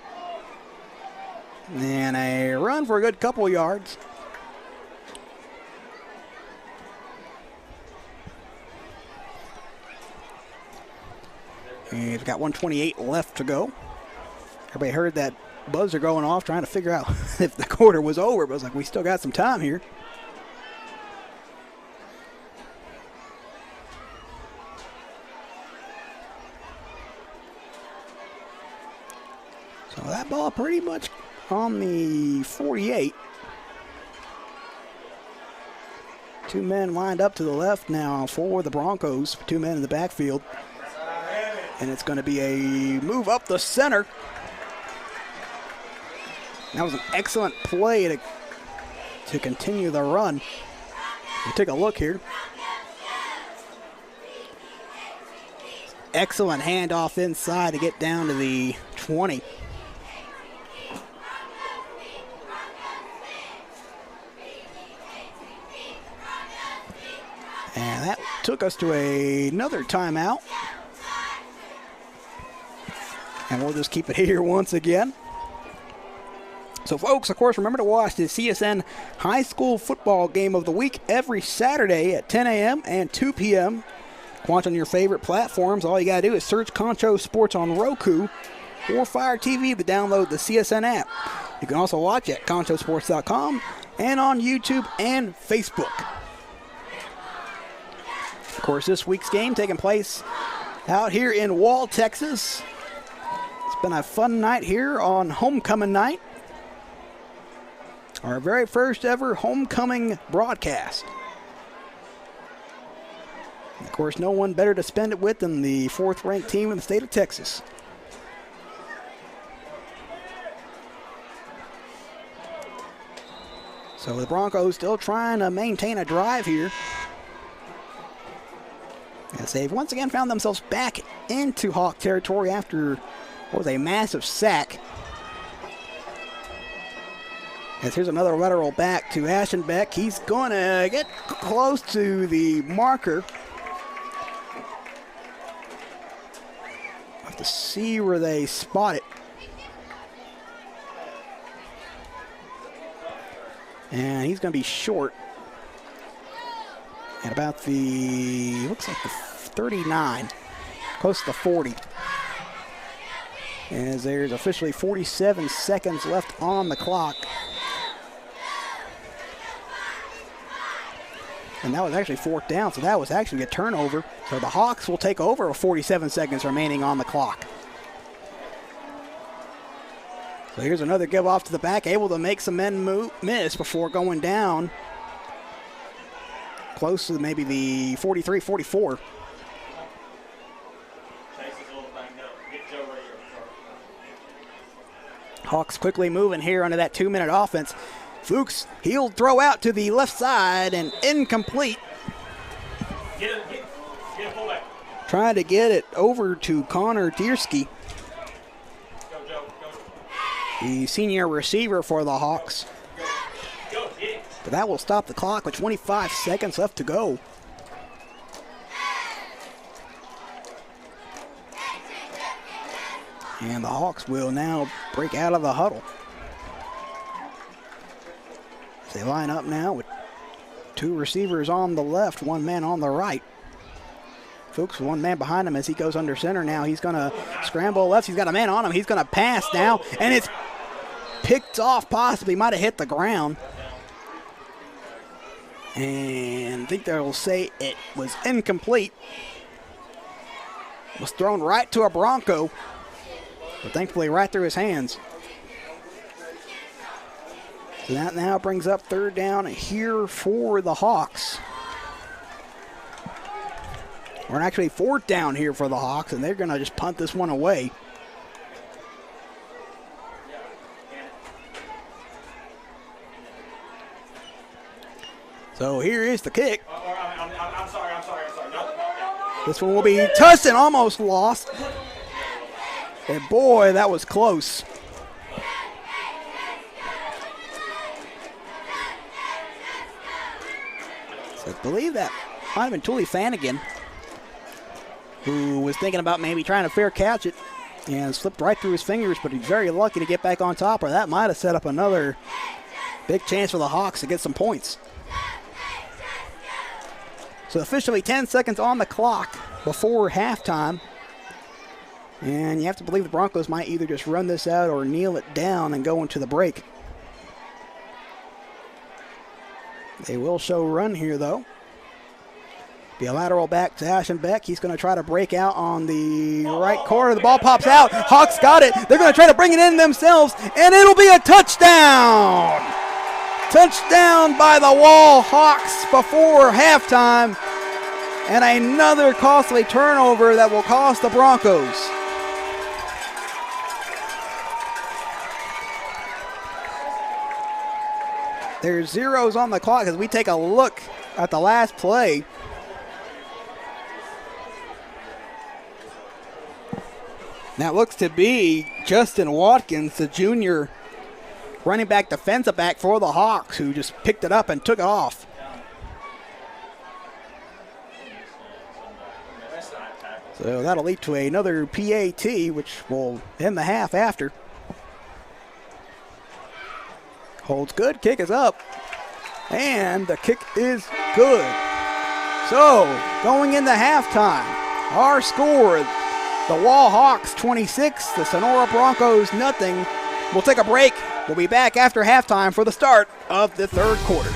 And a run for a good couple yards. And we've got 1:28 left to go. Everybody heard that buzzer going off, trying to figure out if the quarter was over, but I was like, we still got some time here. So that ball pretty much on the 48. Two men lined up to the left now for the Broncos. Two men in the backfield. And it's going to be a move up the center. That was an excellent play to continue the run. We'll take a look here. Excellent handoff inside to get down to the 20. And that took us to another timeout. And we'll just keep it here once again. So, folks, of course, remember to watch the CSN High School Football Game of the Week every Saturday at 10 a.m. and 2 p.m. Watch on your favorite platforms. All you got to do is search Concho Sports on Roku or Fire TV to download the CSN app. You can also watch at conchosports.com and on YouTube and Facebook. Of course, this week's game taking place out here in Wall, Texas. It's been a fun night here on homecoming night. Our very first ever homecoming broadcast. Of course, no one better to spend it with than the fourth-ranked team in the state of Texas. So the Broncos still trying to maintain a drive here. As they've once again found themselves back into Hawk territory after what was a massive sack. As here's another lateral back to Aschenbeck. He's going to get close to the marker. Have to see where they spot it. And he's going to be short at about the, looks like the 39, close to the 40. As there's officially 47 seconds left on the clock. And that was actually fourth down, so that was actually a turnover. So the Hawks will take over with 47 seconds remaining on the clock. So here's another give off to the back, able to make some men miss before going down. Close to maybe the 43, 44. Hawks quickly moving here under that 2-minute offense. Fuchs, he'll throw out to the left side and incomplete. Get it fullback. Trying to get it over to Connor Tiersky, the senior receiver for the Hawks. But that will stop the clock with 25 seconds left to go. And the Hawks will now break out of the huddle. They line up now with two receivers on the left, one man on the right. Fuchs, one man behind him as he goes under center now. He's going to scramble left. He's got a man on him. He's going to pass now, and it's picked off possibly. Might have hit the ground. And I think they'll say it was incomplete. It was thrown right to a Bronco, but thankfully right through his hands. So that now brings up third down here for the Hawks. Or actually fourth down here for the Hawks, and they're going to just punt this one away. So here is the kick. I'm sorry. This one will be touched and almost lost. And boy, that was close. So I believe that might have been Tully Flanagan, who was thinking about maybe trying to fair catch it and slipped right through his fingers, but he's very lucky to get back on top, or that might have set up another big chance for the Hawks to get some points. So officially 10 seconds on the clock before halftime. And you have to believe the Broncos might either just run this out or kneel it down and go into the break. They will show run here, though. Be a lateral back to Ashton Beck. He's going to try to break out on the right corner. The ball pops out. Hawks got it. They're going to try to bring it in themselves, and it'll be a touchdown. Touchdown by the Wall Hawks before halftime. And another costly turnover that will cost the Broncos. There's zeros on the clock as we take a look at the last play. That looks to be Justin Watkins, the junior running back, defensive back for the Hawks, who just picked it up and took it off. So that'll lead to another PAT, which will end the half after. Holds good, kick is up, and the kick is good. So, going into halftime, our score, the Wall Hawks 26, the Sonora Broncos nothing. We'll take a break. We'll be back after halftime for the start of the third quarter.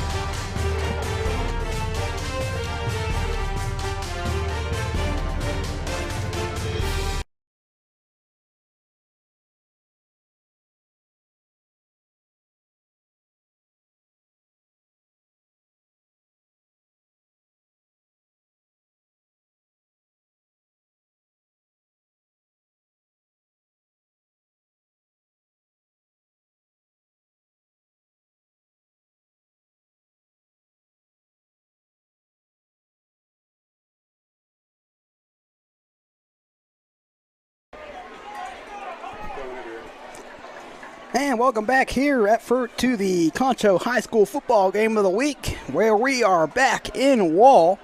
And welcome back here to the Concho High School football game of the week, where we are back in Wall.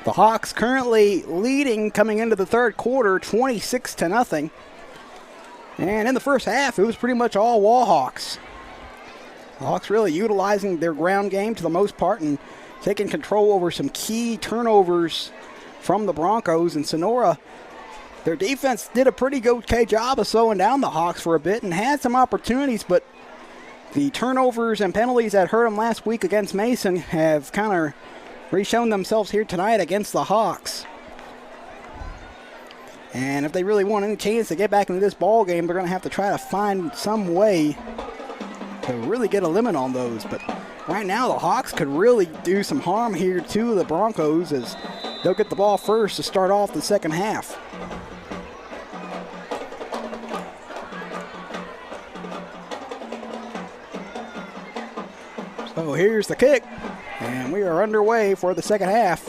The Hawks currently leading coming into the third quarter, 26-0. And in the first half, it was pretty much all Wall Hawks. The Hawks really utilizing their ground game to the most part and taking control over some key turnovers from the Broncos. And Sonora, their defense did a pretty okay job of slowing down the Hawks for a bit and had some opportunities, but the turnovers and penalties that hurt them last week against Mason have kind of re-shown themselves here tonight against the Hawks. And if they really want any chance to get back into this ball game, they're going to have to try to find some way to really get a limit on those. But right now, the Hawks could really do some harm here to the Broncos, as they'll get the ball first to start off the second half. So here's the kick, and we are underway for the second half.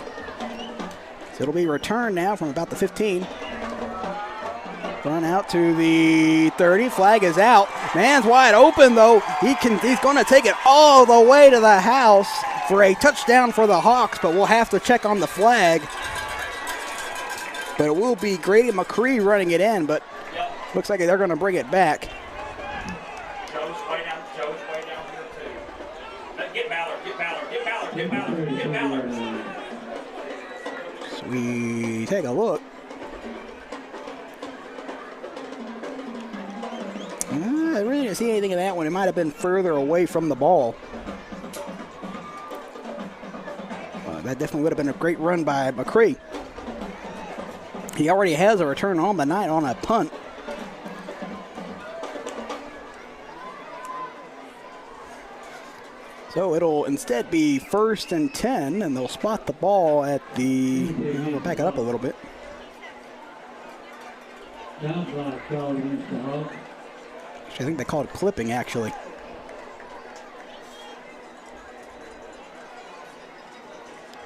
So it'll be returned now from about the 15. Run out to the 30. Flag is out. Man's wide open, though. He's going to take it all the way to the house for a touchdown for the Hawks, but we'll have to check on the flag. But it will be Grady McCree running it in, but looks like they're going to bring it back. Joe's way down here too. Get Ballard. So we take a look. I really didn't see anything in that one. It might have been further away from the ball. That definitely would have been a great run by McCree. He already has a return on the night on a punt. So it'll instead be 1st and 10, and they'll spot the ball at the, we'll back it up a little bit. I think they called it clipping, actually.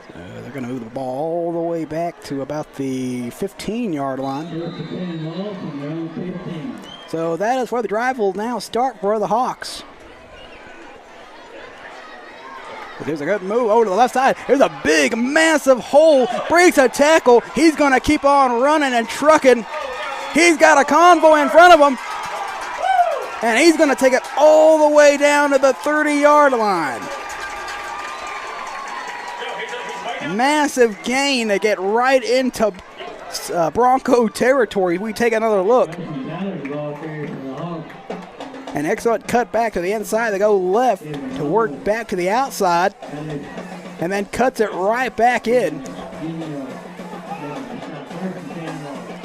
So they're going to move the ball all the way back to about the 15-yard line. So that is where the drive will now start for the Hawks. There's a good move over to the left side. There's a big, massive hole. Breaks a tackle. He's going to keep on running and trucking. He's got a convoy in front of him. And he's going to take it all the way down to the 30-yard line. Massive gain to get right into Bronco territory. We take another look. An excellent cut back to the inside. They go left to work back to the outside, and then cuts it right back in.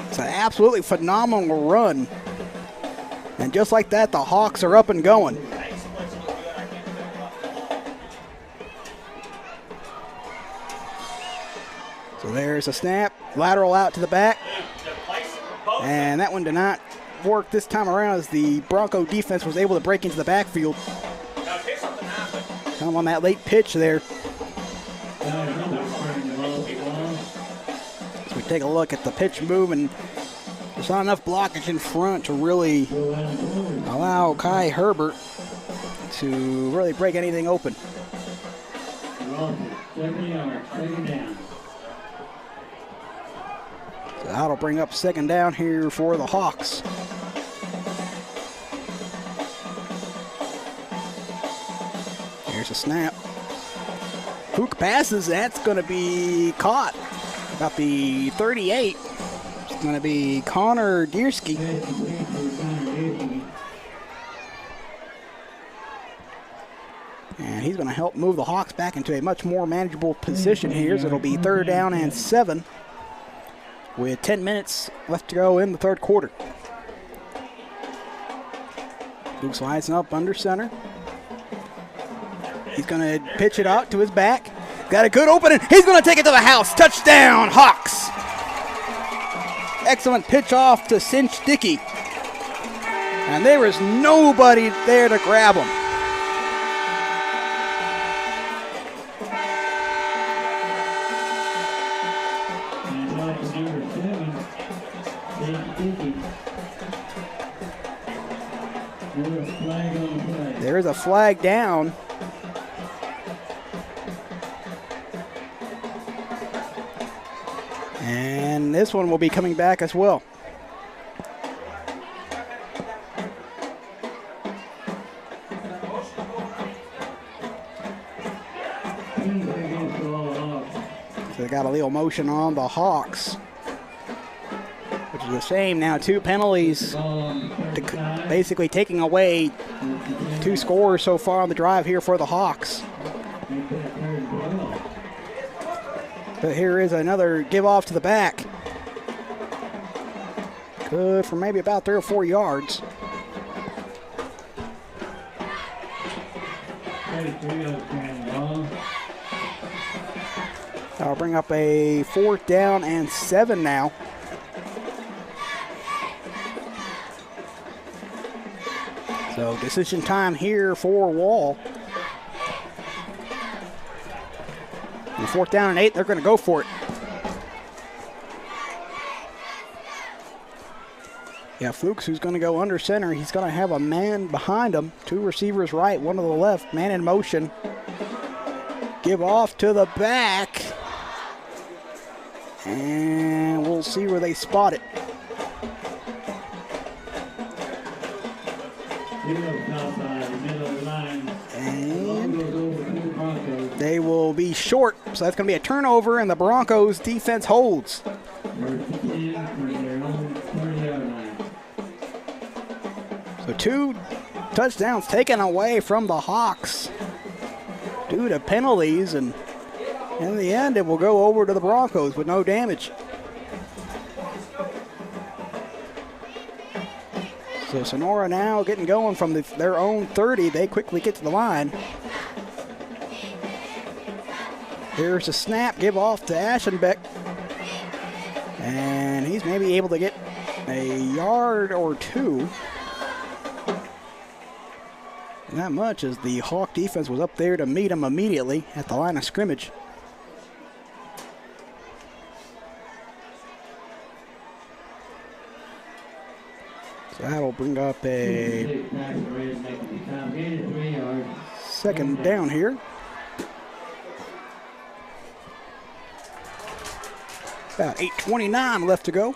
It's an absolutely phenomenal run. And just like that, the Hawks are up and going. So there's a snap, lateral out to the back. And that one did not work this time around as the Bronco defense was able to break into the backfield. Come on that late pitch there. So we take a look at the pitch move, and there's not enough blockage in front to really allow Kai Herbert to really break anything open. So that'll bring up second down here for the Hawks. Here's a snap. Hook passes, that's going to be caught about the 38. It's going to be Connor Diersky. And he's going to help move the Hawks back into a much more manageable position here. So it'll be 3rd down and 7 with 10 minutes left to go in the third quarter. Luke slides up under center. He's going to pitch it out to his back. Got a good opening. He's going to take it to the house. Touchdown, Hawks. Excellent pitch off to Cinch Dickey. And there was nobody there to grab him. There is a flag down. And this one will be coming back as well. So they got a little motion on the Hawks, which is the same now. 2 penalties, basically taking away 2 scores so far on the drive here for the Hawks. But here is another give off to the back. Good for maybe about 3 or 4 yards. I'll bring up a 4th down and 7 now. So decision time here for Wall. And 4th down and 8, they're going to go for it. Yeah, Fuchs, who's going to go under center. He's going to have a man behind him. 2 receivers right, 1 to the left. Man in motion. Give off to the back. And we'll see where they spot it. And they will be short, so that's going to be a turnover, and the Broncos defense holds. So 2 touchdowns taken away from the Hawks due to penalties, and in the end it will go over to the Broncos with no damage. So Sonora now getting going from their own 30. They quickly get to the line. Here's a snap, give off to Aschenbeck. And he's maybe able to get a yard or 2. Not much, as the Hawk defense was up there to meet him immediately at the line of scrimmage. So that'll bring up a 2nd down here. About 8:29 left to go.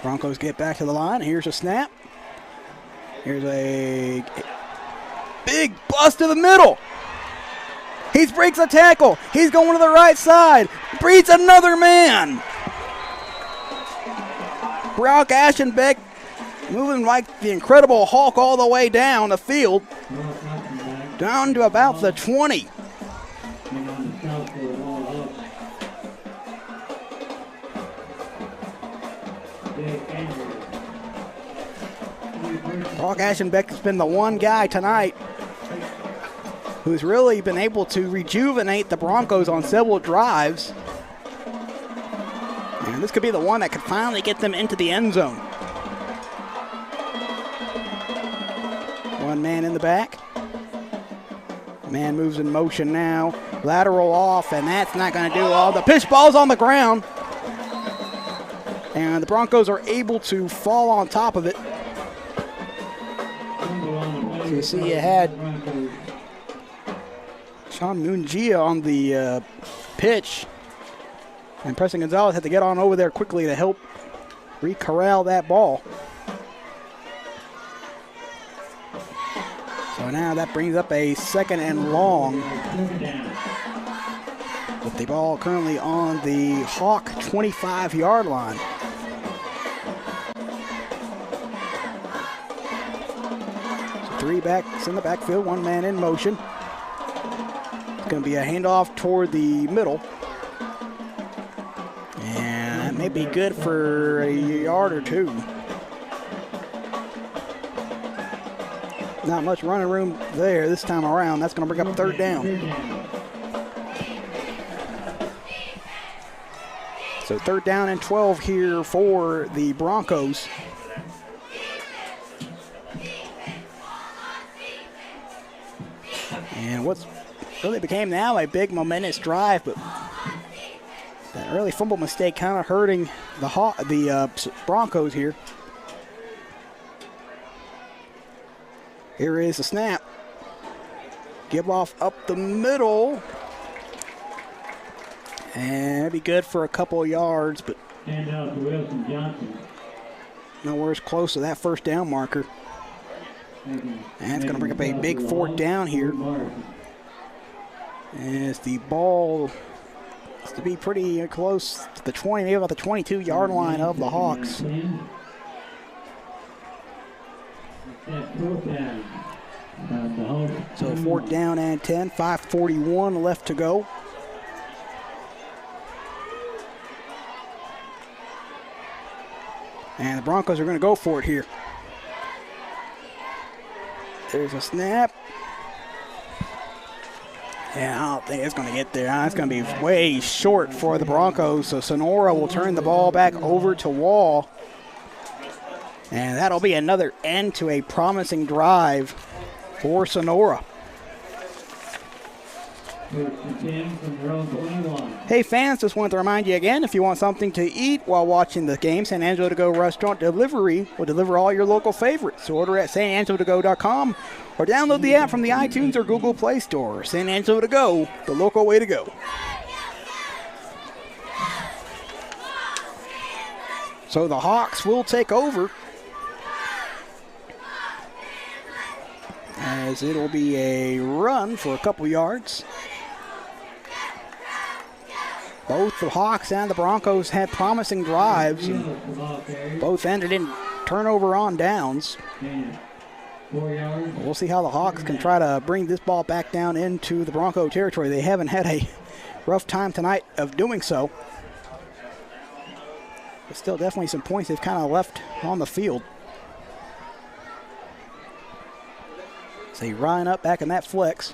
Broncos get back to the line. Here's a snap. Here's a big bust to the middle. He breaks a tackle. He's going to the right side. beats another man. Brock Aschenbeck moving like the Incredible Hulk all the way down the field. Down to about the 20. Brock Aschenbeck has been the one guy tonight who's really been able to rejuvenate the Broncos on several drives. And this could be the one that could finally get them into the end zone. One man in the back. Man moves in motion now. Lateral off, and that's not going to do all. The pitch ball's on the ground. And the Broncos are able to fall on top of it. So you see you had Sean Mungia on the pitch. And Preston Gonzalez had to get on over there quickly to help re-corral that ball. So now that brings up a 2nd and long. With the ball currently on the Hawk 25-yard line. So 3 backs in the backfield, 1 man in motion. It's going to be a handoff toward the middle. And that may be good for a yard or 2. Not much running room there this time around. That's going to bring up 3rd down. So 3rd down and 12 here for the Broncos. And what's really became now a big momentous drive, but that early fumble mistake kind of hurting the Broncos here. Here is the snap. Give off up the middle. And it'd be good for a couple of yards, but nowhere as close to that 1st down marker. And it's going to bring up a big 4th down here. As the ball is to be pretty close to the 20, maybe about the 22-yard line of the Hawks. So 4th down and 10, 5:41 left to go. And the Broncos are going to go for it here. There's a snap. Yeah, I don't think it's going to get there. It's going to be way short for the Broncos. So Sonora will turn the ball back over to Wall. And that'll be another end to a promising drive for Sonora. Hey fans, just wanted to remind you again, if you want something to eat while watching the game, San Angelo To Go Restaurant Delivery will deliver all your local favorites. So order at sanangelotogo.com or download the app from the iTunes or Google Play Store. San Angelo To Go, the local way to go. So the Hawks will take over, as it'll be a run for a couple yards. Both the Hawks and the Broncos had promising drives, and both ended in turnover on downs. We'll see how the Hawks can try to bring this ball back down into the Bronco territory. They haven't had a rough time tonight of doing so. But still definitely some points they've kind of left on the field. See Ryan up back in that flex.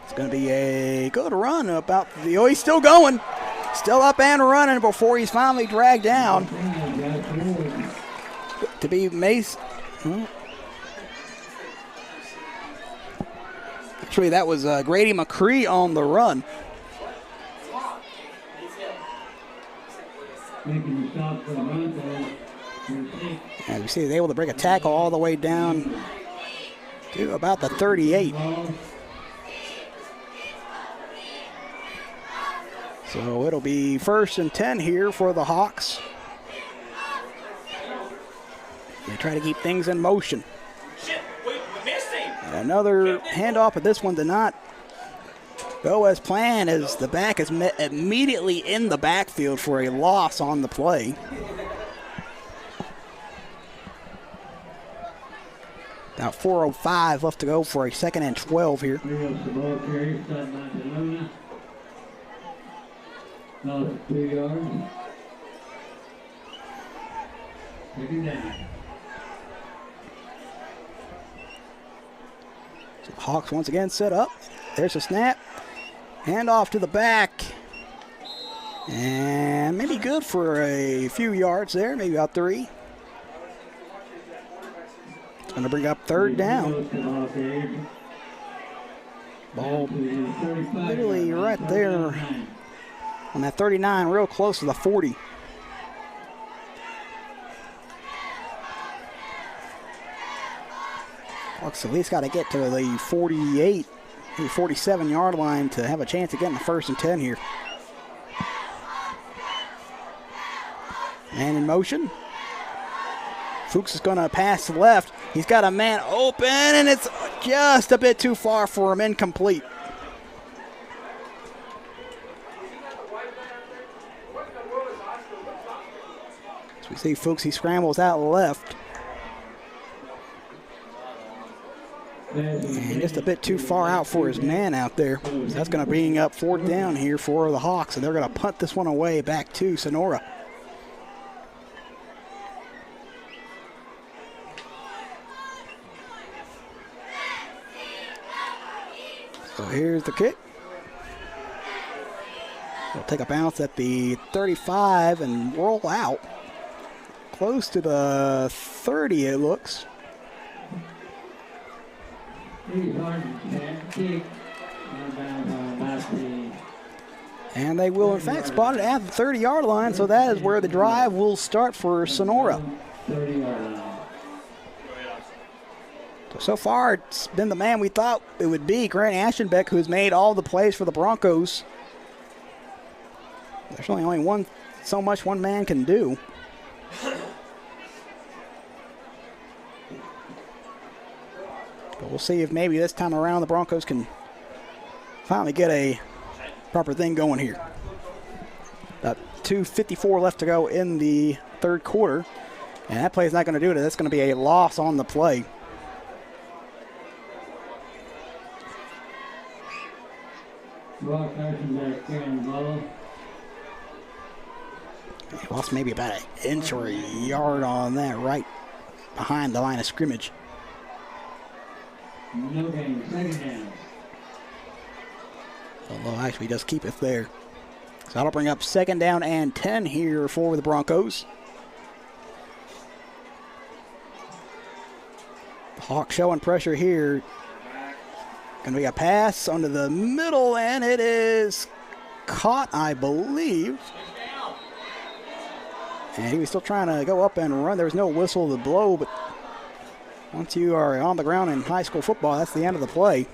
It's going to be a good run about the, he's still going. Still up and running before he's finally dragged down. To be Mace. Actually, that was Grady McCree on the run. And you see he's able to break a tackle all the way down to about the 38. So it'll be 1st and 10 here for the Hawks. They try to keep things in motion. Shit, we missed him. Another handoff, but this one did not go as planned as the back is met immediately in the backfield for a loss on the play. About 4:05 left to go for a 2nd and 12 here. Here's the ball carrier, sideline to Luna. Lost 2 yards. Take it down. So the Hawks once again set up. There's a snap. Hand off to the back. And maybe good for a few yards there, maybe about 3. It's going to bring up 3rd down. Ball literally right there on that 39, real close to the 40. Hawks at least got to get to the 48, the 47-yard line to have a chance of getting the 1st and 10 here. Man in motion. Fuchs is going to pass to the left. He's got a man open, and it's just a bit too far for him, incomplete. As we see Fuchs, he scrambles out left. And just a bit too far out for his man out there. So that's going to bring up 4th down here for the Hawks, and they're going to punt this one away back to Sonora. So here's the kick. We'll take a bounce at the 35 and roll out. Close to the 30, it looks. And they will, in fact, spot it at the 30-yard line, so that is where the drive will start for Sonora. 30-yard line. So far, it's been the man we thought it would be, Grant Aschenbeck, who's made all the plays for the Broncos. There's only so much one man can do. But we'll see if maybe this time around the Broncos can finally get a proper thing going here. About 2:54 left to go in the 3rd quarter. And that play is not going to do it. That's going to be a loss on the play. Brock Aschenbeck carrying the ball. He lost maybe about an inch or a yard on that right behind the line of scrimmage. No gain, 2nd down. Although actually does keep it there. So that'll bring up 2nd down and 10 here for the Broncos. The Hawks showing pressure here. Going to be a pass under the middle, and it is caught, I believe. And he was still trying to go up and run. There was no whistle to blow, but once you are on the ground in high school football, that's the end of the play.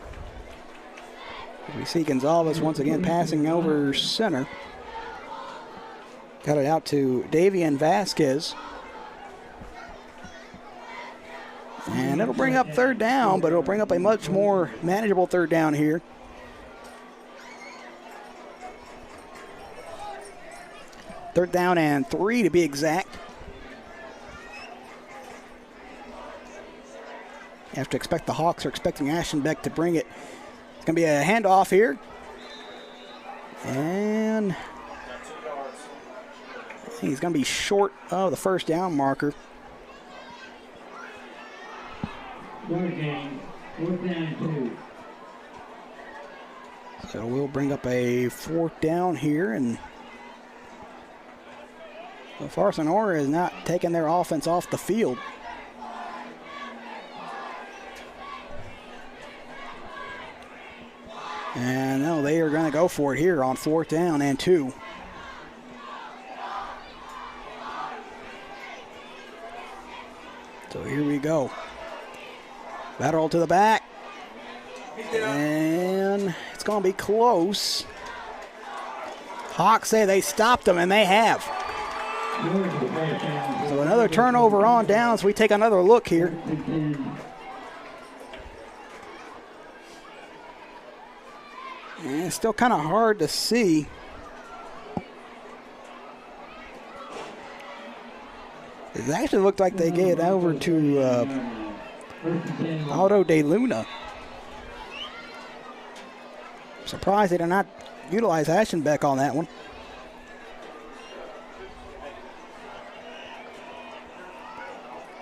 We see Gonzalez once again passing over center. Got it out to Davian Vasquez. And it'll bring up 3rd down, but it'll bring up a much more manageable 3rd down here. Third down and 3 to be exact. You have to expect the Hawks are expecting Aschenbeck to bring it. It's going to be a handoff here. And I think he's going to be short of the 1st down marker. 4th down, 4th down 2. So we'll bring up a 4th down here, and so far Sonora is not taking their offense off the field. And no, they are going to go for it here on 4th down and 2. So here we go. Lateral to the back. And it's going to be close. Hawks say they stopped them, and they have. So another turnover on downs. We take another look here. And it's still kind of hard to see. It actually looked like they gave it over to Aldo De Luna. Surprised they did not utilize Aschenbeck on that one.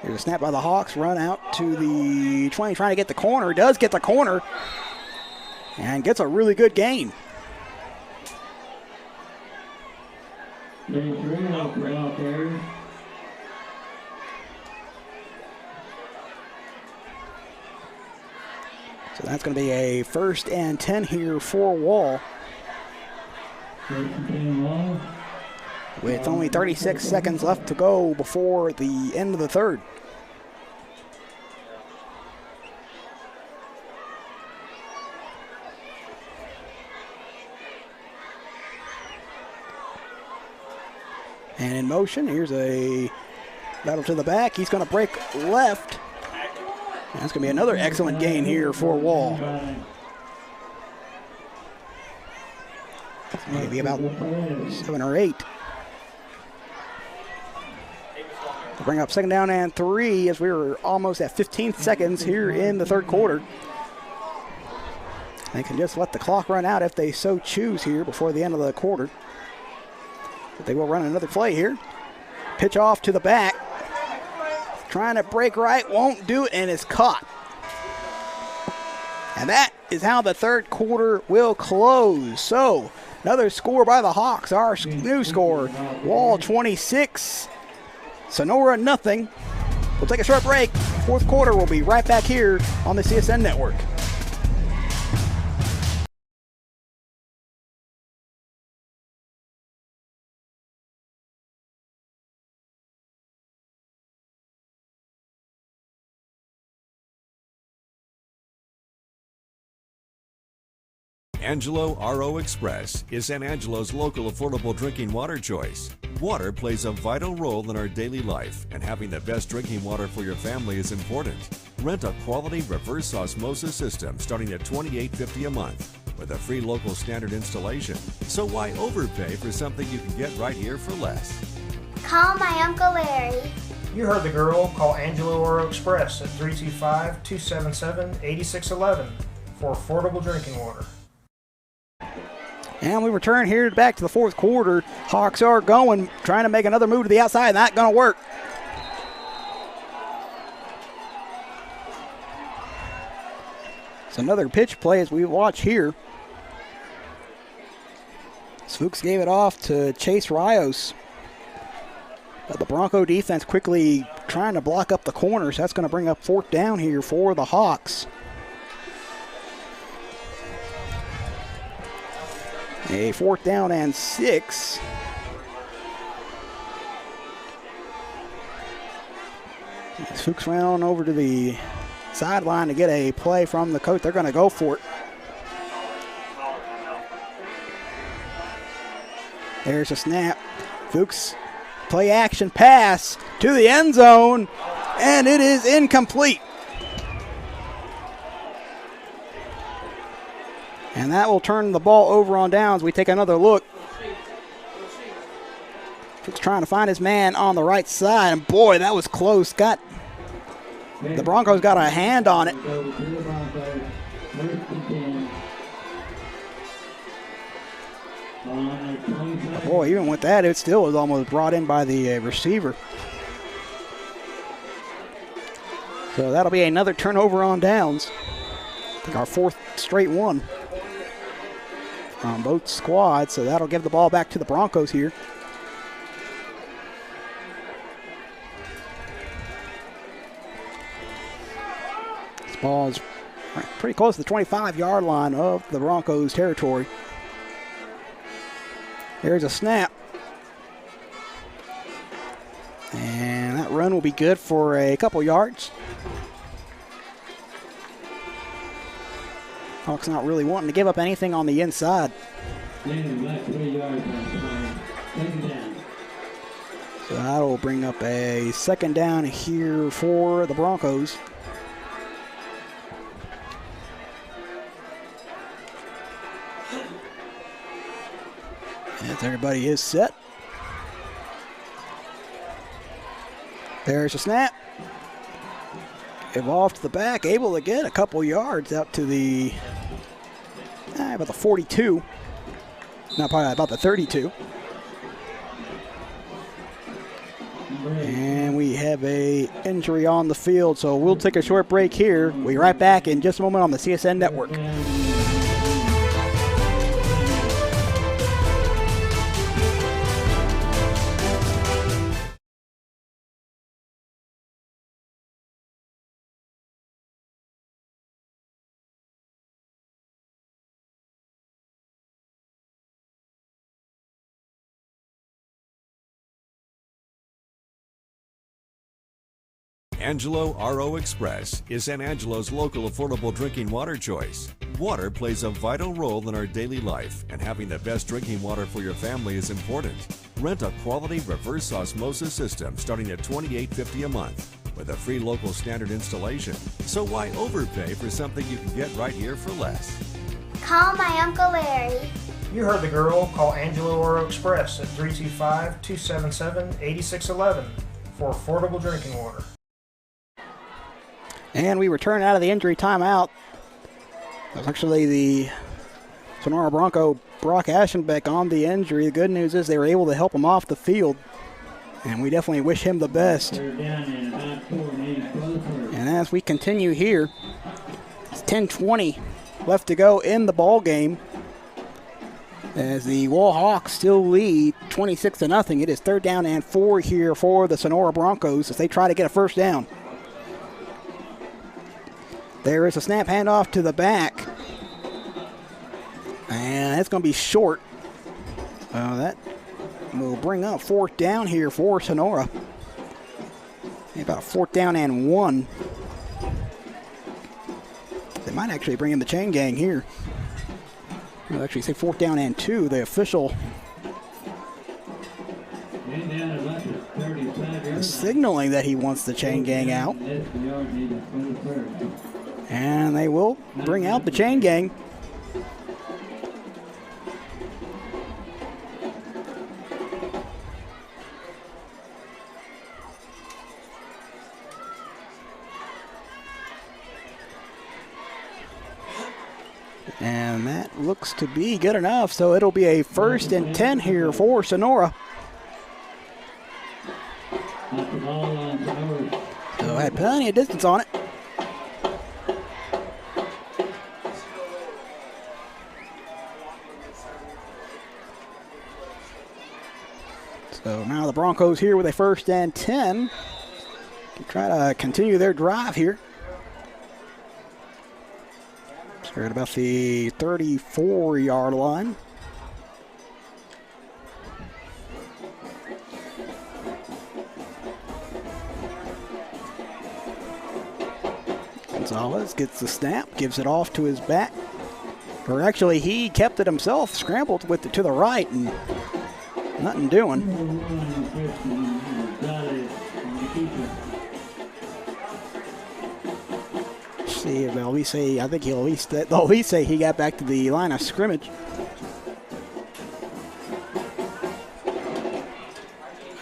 Here's a snap by the Hawks, run out to the 20, trying to get the corner. Does get the corner and gets a really good gain. So that's going to be a 1st and 10 here for Wall. With only 36 seconds left to go before the end of the third. And in motion, here's a battle to the back. He's going to break left. That's going to be another excellent gain here for Wall. Maybe about 7 or 8. To bring up 2nd down and 3 as we were almost at 15 seconds here in the third quarter. They can just let the clock run out if they so choose here before the end of the quarter. But they will run another play here. Pitch off to the back. Trying to break right, won't do it, and is caught. And that is how the third quarter will close. So, another score by the Hawks. Our new score, Wall 26, Sonora nothing. We'll take a short break. Fourth quarter, we'll be right back here on the CSN Network. Angelo RO Express is San Angelo's local affordable drinking water choice. Water plays a vital role in our daily life, and having the best drinking water for your family is important. Rent a quality reverse osmosis system starting at $28.50 a month with a free local standard installation. So why overpay for something you can get right here for less? Call my Uncle Larry. You heard the girl. Call Angelo Oro Express at 325-277-8611 for affordable drinking water. And we return here back to the fourth quarter. Hawks are going, trying to make another move to the outside. Not going to work. It's another pitch play as we watch here. Fuchs gave it off to Chase Rios. But the Bronco defense quickly trying to block up the corners. That's going to bring up 4th down here for the Hawks. A 4th down and 6. As Fuchs ran on over to the sideline to get a play from the coach. They're going to go for it. There's a snap. Fuchs play action pass to the end zone, and it is incomplete. And that will turn the ball over on downs. We take another look. Fuchs trying to find his man on the right side, and boy, that was close. The Broncos got a hand on it. But boy, even with that, it still was almost brought in by the receiver. So that'll be another turnover on downs. I think our 4th straight one on both squads, so that'll give the ball back to the Broncos here. This ball is pretty close to the 25-yard line of the Broncos territory. There's a snap. And that run will be good for a couple yards. Hawks not really wanting to give up anything on the inside. So that'll bring up a 2nd down here for the Broncos. Everybody is set. There's a snap. Give off to the back, able to get a couple yards out to the about the 42. Not probably about the 32. And we have a injury on the field, so we'll take a short break here. We'll be right back in just a moment on the CSN Network. Angelo RO Express is San Angelo's local affordable drinking water choice. Water plays a vital role in our daily life, and having the best drinking water for your family is important. Rent a quality reverse osmosis system starting at $28.50 a month with a free local standard installation. So why overpay for something you can get right here for less? Call my Uncle Larry. You heard the girl. Call Angelo Oro Express at 325-277-8611 for affordable drinking water. And we return out of the injury timeout. Actually, the Sonora Bronco, Brock Aschenbeck, on the injury. The good news is they were able to help him off the field, and we definitely wish him the best. And as we continue here, it's 10:20 left to go in the ball game. As the Wall Hawks still lead 26-0. It is 3rd down and 4 here for the Sonora Broncos as they try to get a first down. There is a snap handoff to the back. And it's going to be short. That will bring up 4th down here for Sonora. About a 4th down and 1. They might actually bring in the chain gang here. They'll actually say 4th down and 2. The official signaling that he wants the chain gang out. And they will bring out the chain gang. And that looks to be good enough, so it'll be a 1st and 10 here for Sonora. So had plenty of distance on it. So now the Broncos here with a 1st and 10 to try to continue their drive here. They're at about the 34-yard line. Gonzalez gets the snap, gives it off to his back. Or actually, he kept it himself, scrambled with it to the right, and nothing doing. See, they'll at least say, I think they'll at least say he got back to the line of scrimmage.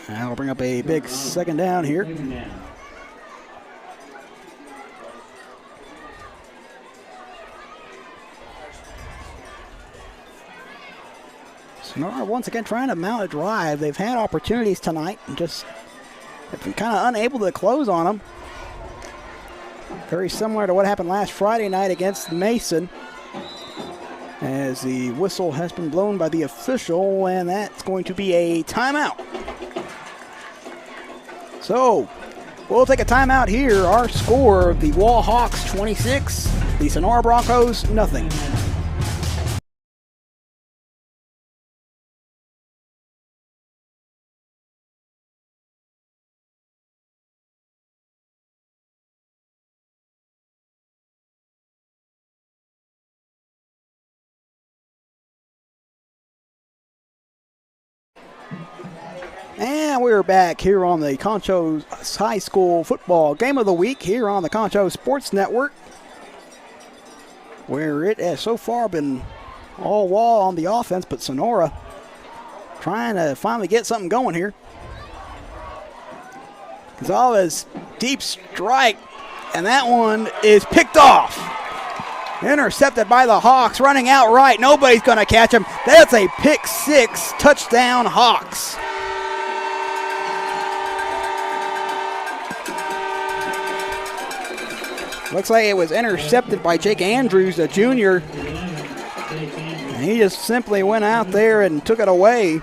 That'll bring up a big 2nd down here. Sonora once again trying to mount a drive. They've had opportunities tonight and just have been kind of unable to close on them. Very similar to what happened last Friday night against Mason, as the whistle has been blown by the official, and that's going to be a timeout. So we'll take a timeout here. Our score, the Wall Hawks 26, the Sonora Broncos nothing. And we're back here on the Concho High School Football Game of the Week here on the Concho Sports Network, where it has so far been all wall on the offense, but Sonora trying to finally get something going here. Gonzalez, deep strike, and that one is picked off. Intercepted by the Hawks, running out right. Nobody's going to catch him. That's a pick six, touchdown Hawks. Looks like it was intercepted by Jake Andrews, a junior. And he just simply went out there and took it away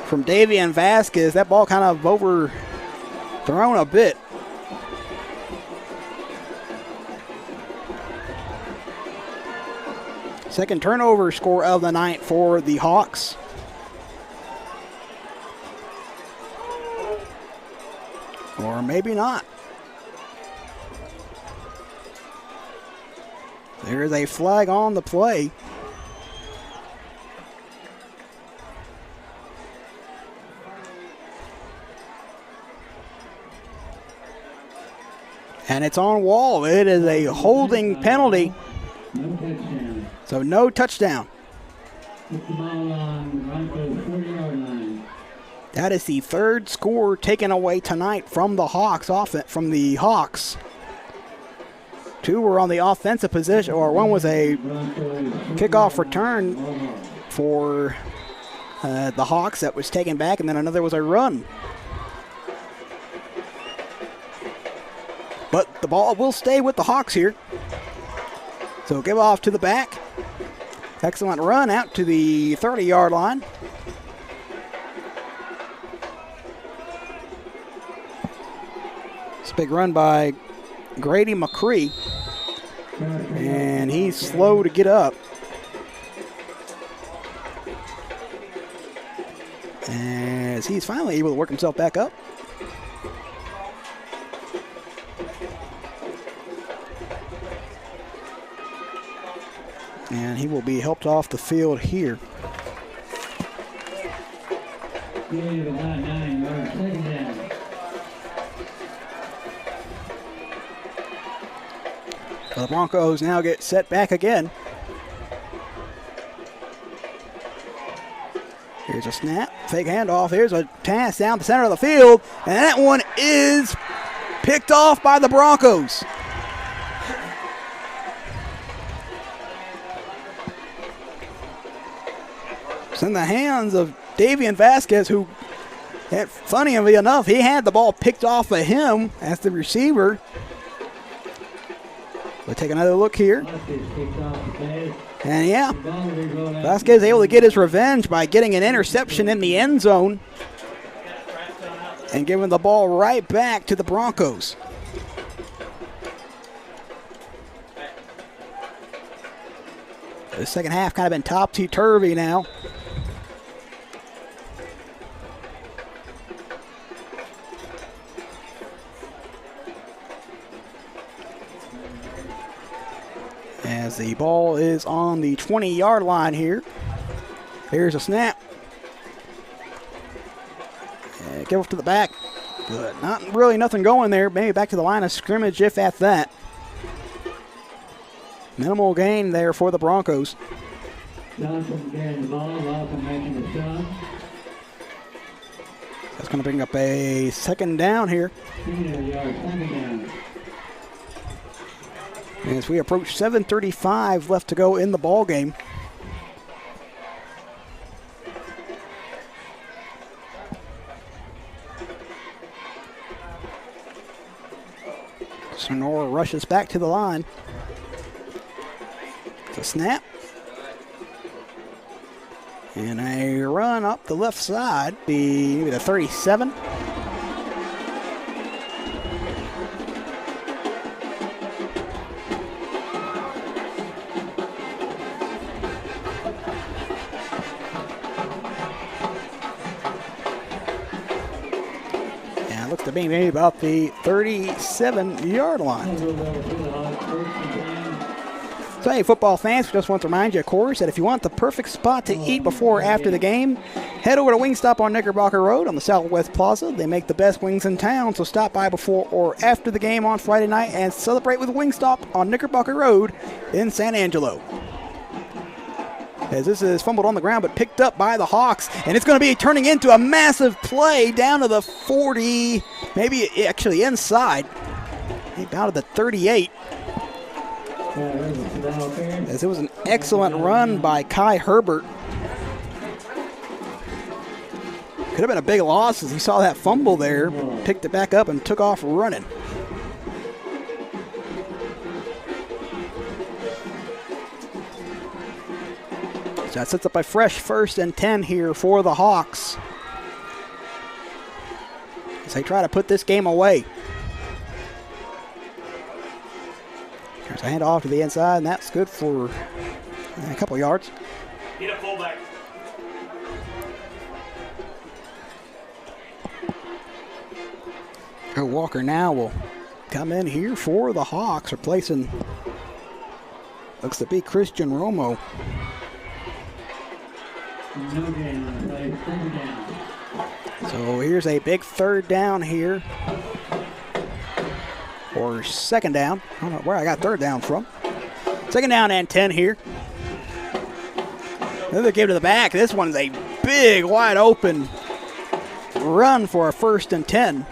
from Davian Vasquez. That ball kind of overthrown a bit. Second turnover score of the night for the Hawks. Or maybe not. There is a flag on the play. And it's on Wall. It is a holding penalty. So no touchdown. That is the third score taken away tonight from the Hawks. Two were on the offensive position, or one was a kickoff return for the Hawks that was taken back, and then another was a run. But the ball will stay with the Hawks here. So give off to the back. Excellent run out to the 30-yard line. It's a big run by Grady McCree. And he's slow to get up. As he's finally able to work himself back up. And he will be helped off the field here. The Broncos now get set back again. Here's a snap, fake handoff. Here's a pass down the center of the field, and that one is picked off by the Broncos. It's in the hands of Davian Vasquez, who, funnily enough, he had the ball picked off of him as the receiver. We'll take another look here. And yeah, Vasquez able to get his revenge by getting an interception in the end zone and giving the ball right back to the Broncos. The second half kind of been topsy-turvy now. As the ball is on the 20-yard line here. Here's a snap. Give off to the back. Good. Not really nothing going there. Maybe back to the line of scrimmage if at that. Minimal gain there for the Broncos. Johnson carrying the ball, Lawson making the shot. That's going to bring up a second down here. 2 yards, second down. As we approach 7:35 left to go in the ball game. Sonora rushes back to the line. It's a snap. And a run up the left side, maybe the 37. To be maybe about the 37-yard line. So, hey, football fans, we just want to remind you, of course, that if you want the perfect spot to eat before or after the game, head over to Wingstop on Knickerbocker Road on the Southwest Plaza. They make the best wings in town, so stop by before or after the game on Friday night and celebrate with Wingstop on Knickerbocker Road in San Angelo. as this is fumbled on the ground but picked up by the Hawks, and it's going to be turning into a massive play down to the 40, maybe actually inside, about to the 38. As it was an excellent run by Kai Herbert. Could have been a big loss as he saw that fumble there, picked it back up and took off running. So that sets up a fresh 1st and 10 here for the Hawks as they try to put this game away. There's a handoff to the inside, and that's good for a couple yards. Get a fullback. Joe Walker now will come in here for the Hawks, replacing, looks to be Christian Romo. So here's a big 3rd down here. Or 2nd down. I don't know where I got 3rd down from. 2nd down and 10 here. Another give to the back. This one's a big, wide open run for a 1st and 10.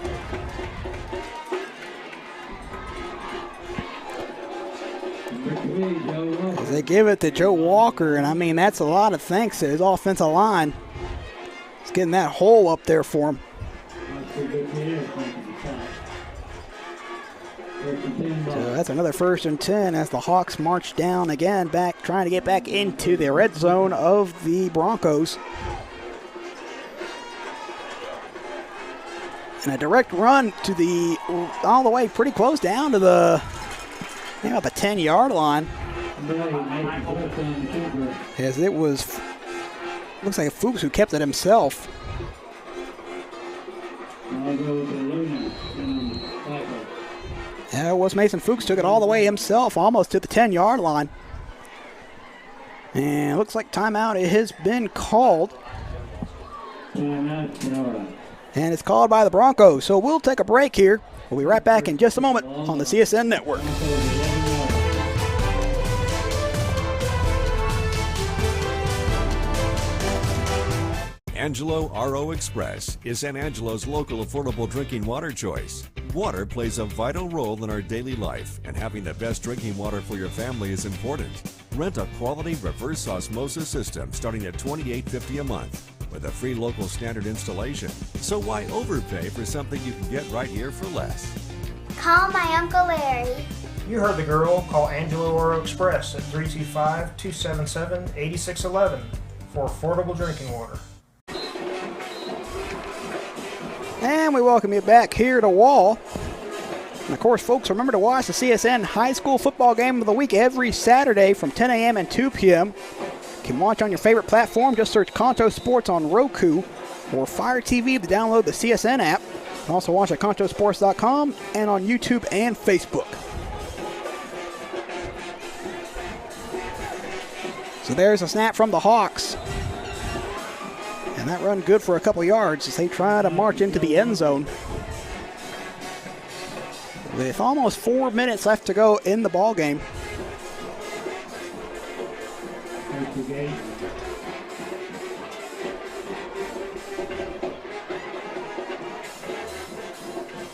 As they give it to Joe Walker, and I mean, that's a lot of thanks to his offensive line. He's getting that hole up there for him. So that's another 1st and 10 as the Hawks march down again, back trying to get back into the red zone of the Broncos. And a direct run to the, all the way pretty close down to the, about the 10-yard line. As it was, looks like Fuchs who kept it himself. Yeah, it was Mason Fuchs, took it all the way himself, almost to the 10-yard line. And it looks like timeout has been called. And it's called by the Broncos. So we'll take a break here. We'll be right back in just a moment on the CSN Network. Angelo RO Express is San Angelo's local affordable drinking water choice. Water plays a vital role in our daily life, and having the best drinking water for your family is important. Rent a quality reverse osmosis system starting at $28.50 a month with a free local standard installation. So why overpay for something you can get right here for less? Call my Uncle Larry. You heard the girl. Call Angelo Oro Express at 325-277-8611 for affordable drinking water. And we welcome you back here to Wall. And of course, folks, remember to watch the CSN High School Football Game of the Week every Saturday from 10 a.m. and 2 p.m. You can watch on your favorite platform. Just search Conto Sports on Roku or Fire TV to download the CSN app. You can also watch at ContoSports.com and on YouTube and Facebook. So there's a snap from the Hawks. And that run good for a couple yards as they try to march into the end zone. With almost 4 minutes left to go in the ball game.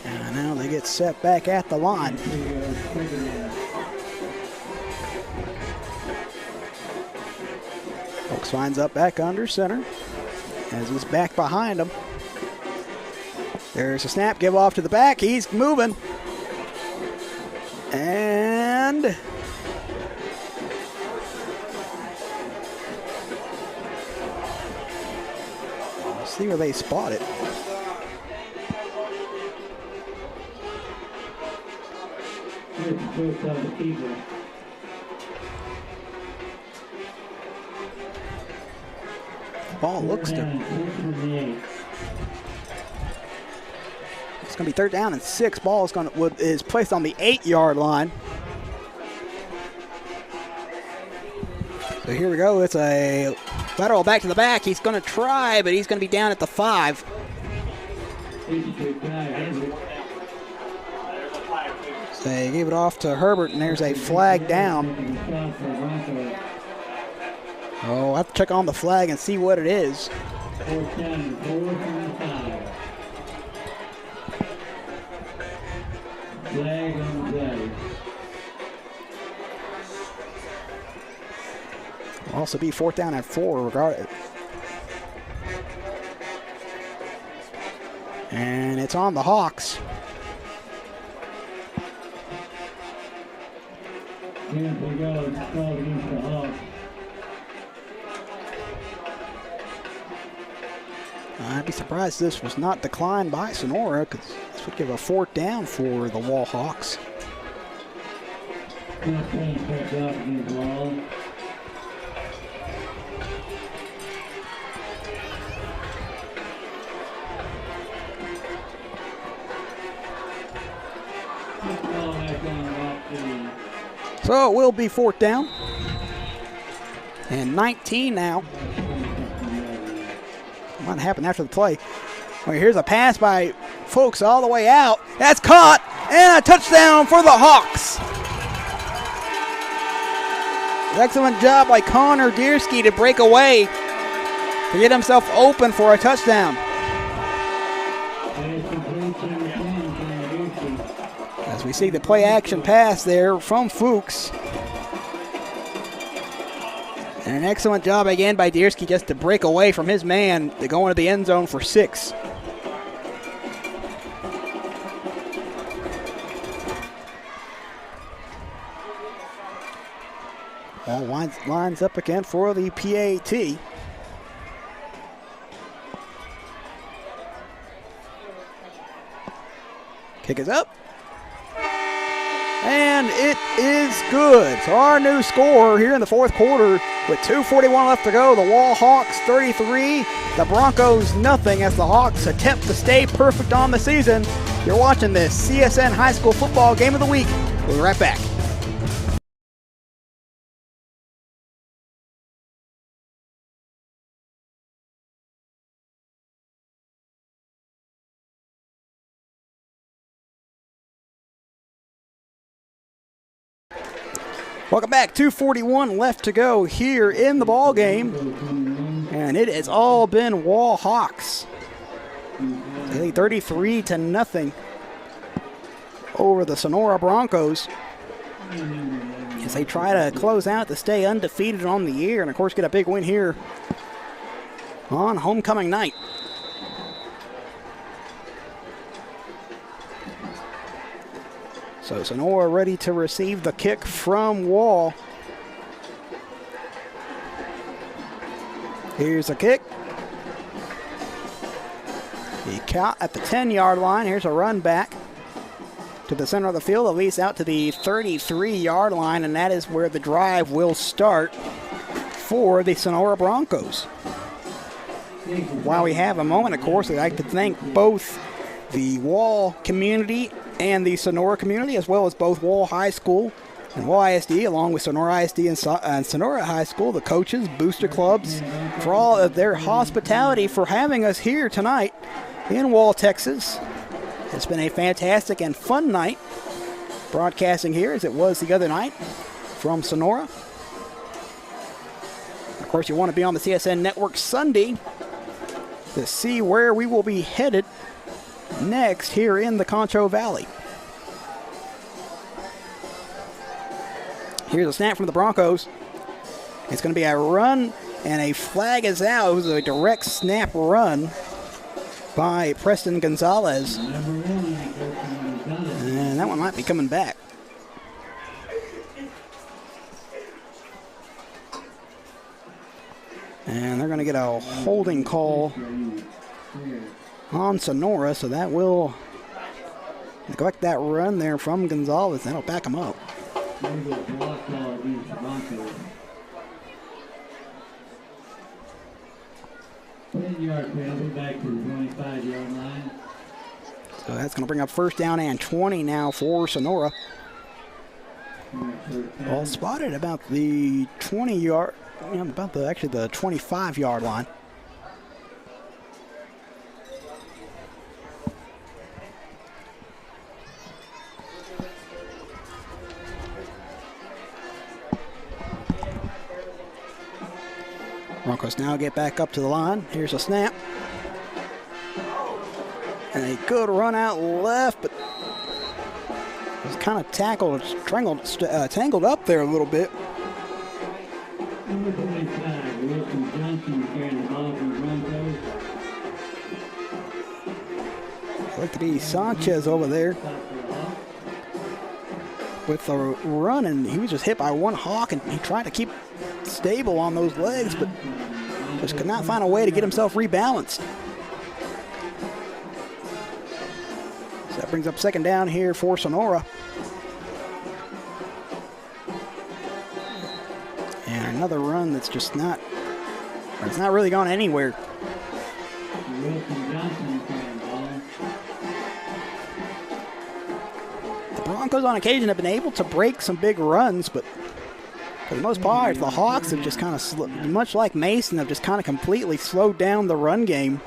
And now they get set back at the line. Folks finds up back under center. As he's back behind him. There's a snap, give off to the back. He's moving. And let's see where they spot it. Ball looks to. It's going to be 3rd down and 6. Ball is placed on the 8-yard line. So here we go. It's a lateral back to the back. He's going to try, but he's going to be down at the 5. So they gave it off to Herbert, and there's a flag down. Oh, I have to check on the flag and see what it is. Fourth down, 4 from the 5. Flag on the play. Will also be 4th down and 4 regardless. And it's on the Hawks. Here we go. It's called against the Hawks. I'd be surprised if this was not declined by Sonora, because this would give a 4th down for the Wall Hawks. 15 steps up against Wall. So it will be 4th down. And 19 now. What happened after the play? Well, here's a pass by Fuchs all the way out. That's caught. And a touchdown for the Hawks. Excellent job by Connor Diersky to break away to get himself open for a touchdown. As we see the play action pass there from Fuchs. And an excellent job again by Diersky just to break away from his man to go into the end zone for 6. Ball lines up again for the PAT. Kick is up. And it is good. So our new score here in the 4th quarter with 2:41 left to go. The Wall Hawks 33, the Broncos nothing as the Hawks attempt to stay perfect on the season. You're watching this CSN High School Football Game of the Week. We'll be right back. Welcome back. 2:41 left to go here in the ball game, and it has all been Wall Hawks. 33-0 over the Sonora Broncos as they try to close out to stay undefeated on the year, and of course get a big win here on homecoming night. So Sonora ready to receive the kick from Wall. Here's a kick. He caught at the 10-yard line. Here's a run back to the center of the field, at least out to the 33-yard line, and that is where the drive will start for the Sonora Broncos. While we have a moment, of course, I'd like to thank both the Wall community and the Sonora community, as well as both Wall High School and Wall ISD, along with Sonora ISD and Sonora High School, the coaches, booster clubs, for all of their hospitality, for having us here tonight in Wall, Texas. It's been a fantastic and fun night broadcasting here, as it was the other night from Sonora. Of course, you want to be on the CSN Network Sunday to see where we will be headed next here in the Concho Valley. Here's a snap from the Broncos. It's going to be a run, and a flag is out. It was a direct snap run by Preston Gonzalez. And that one might be coming back. And they're going to get a holding call on Sonora, so that will neglect that run there from Gonzalez. That'll back him up. 10-yard penalty back to the 25-yard line. So that's going to bring up 1st down and 20 now for Sonora. Ball spotted about the 20-yard, actually the 25-yard line. Broncos now get back up to the line. Here's a snap. And a good run out left, but was kind of tangled up there a little bit. Number 25, Wilson Johnson carrying the ball for the Broncos. Looked to be Sanchez over there with the run, and he was just hit by one Hawk, and he tried to keep stable on those legs, but just could not find a way to get himself rebalanced. So that brings up second down here for Sonora. And another run that's just not, it's not really gone anywhere. Wilson Johnson carrying the ball. The Broncos on occasion have been able to break some big runs, but for the most part, the Hawks have just kind of, much like Mason, have just kind of completely slowed down the run game.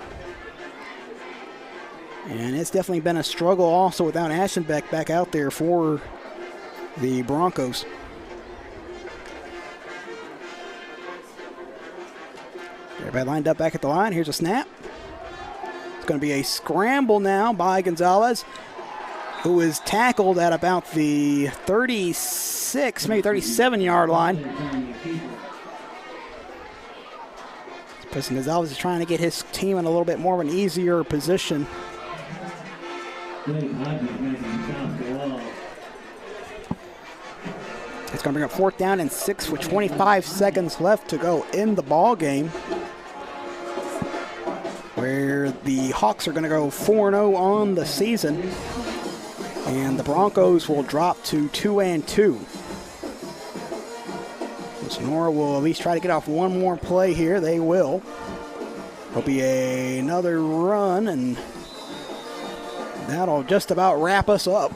And it's definitely been a struggle also without Aschenbeck back out there for the Broncos. Everybody lined up back at the line. Here's a snap. It's going to be a scramble now by Gonzalez, who is tackled at about the 36, maybe 37-yard line. Preston Gonzalez is trying to get his team in a little bit more of an easier position. It's going to bring up 4th down and 6 with 25 seconds left to go in the ball game, where the Hawks are going to go 4-0 on the season, and the Broncos will drop to 2-2. Sonora will at least try to get off one more play here. They will. There'll be another run, and that'll just about wrap us up,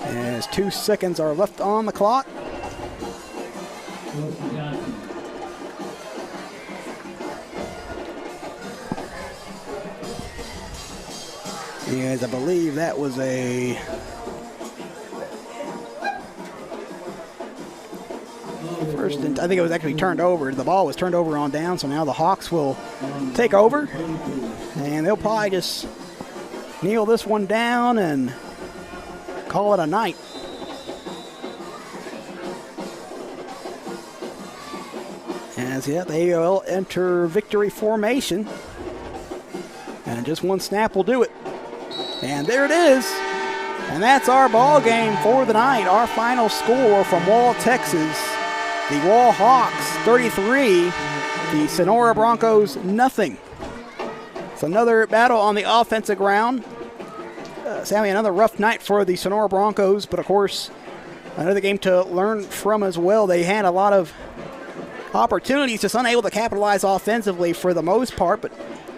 as 2 seconds are left on the clock. Yes, I believe that was a first, I think it was actually turned over. The ball was turned over on down, so now the Hawks will take over, and they'll probably just kneel this one down and call it a night. As yet, they will enter victory formation, and just one snap will do it. And there it is. And that's our ball game for the night. Our final score from Wall, Texas. The Wall Hawks 33, the Sonora Broncos nothing. It's another battle on the offensive ground. Sammy, another rough night for the Sonora Broncos, but of course, another game to learn from as well. They had a lot of opportunities, just unable to capitalize offensively for the most part, but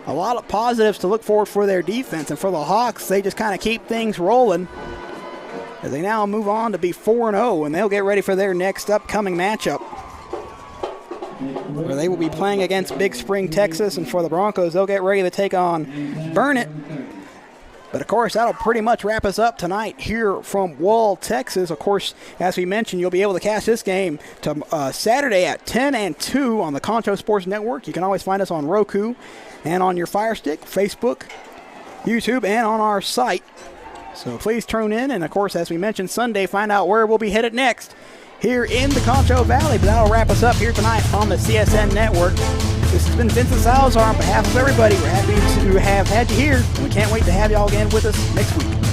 a lot of positives to look forward for their defense. And for the Hawks, they just kind of keep things rolling as they now move on to be 4-0, and they'll get ready for their next upcoming matchup, where they will be playing against Big Spring, Texas. And for the Broncos, they'll get ready to take on Burnett. But of course, that'll pretty much wrap us up tonight here from Wall, Texas. Of course, as we mentioned, you'll be able to catch this game to Saturday at 10 and 2 on the Concho Sports Network. You can always find us on Roku and on your Fire Stick, Facebook, YouTube, and on our site. So please tune in. And of course, as we mentioned, Sunday, find out where we'll be headed next here in the Concho Valley. But that'll wrap us up here tonight on the CSN Network. This has been Vincent Salazar on behalf of everybody. We're happy to have had you here, and we can't wait to have y'all again with us next week.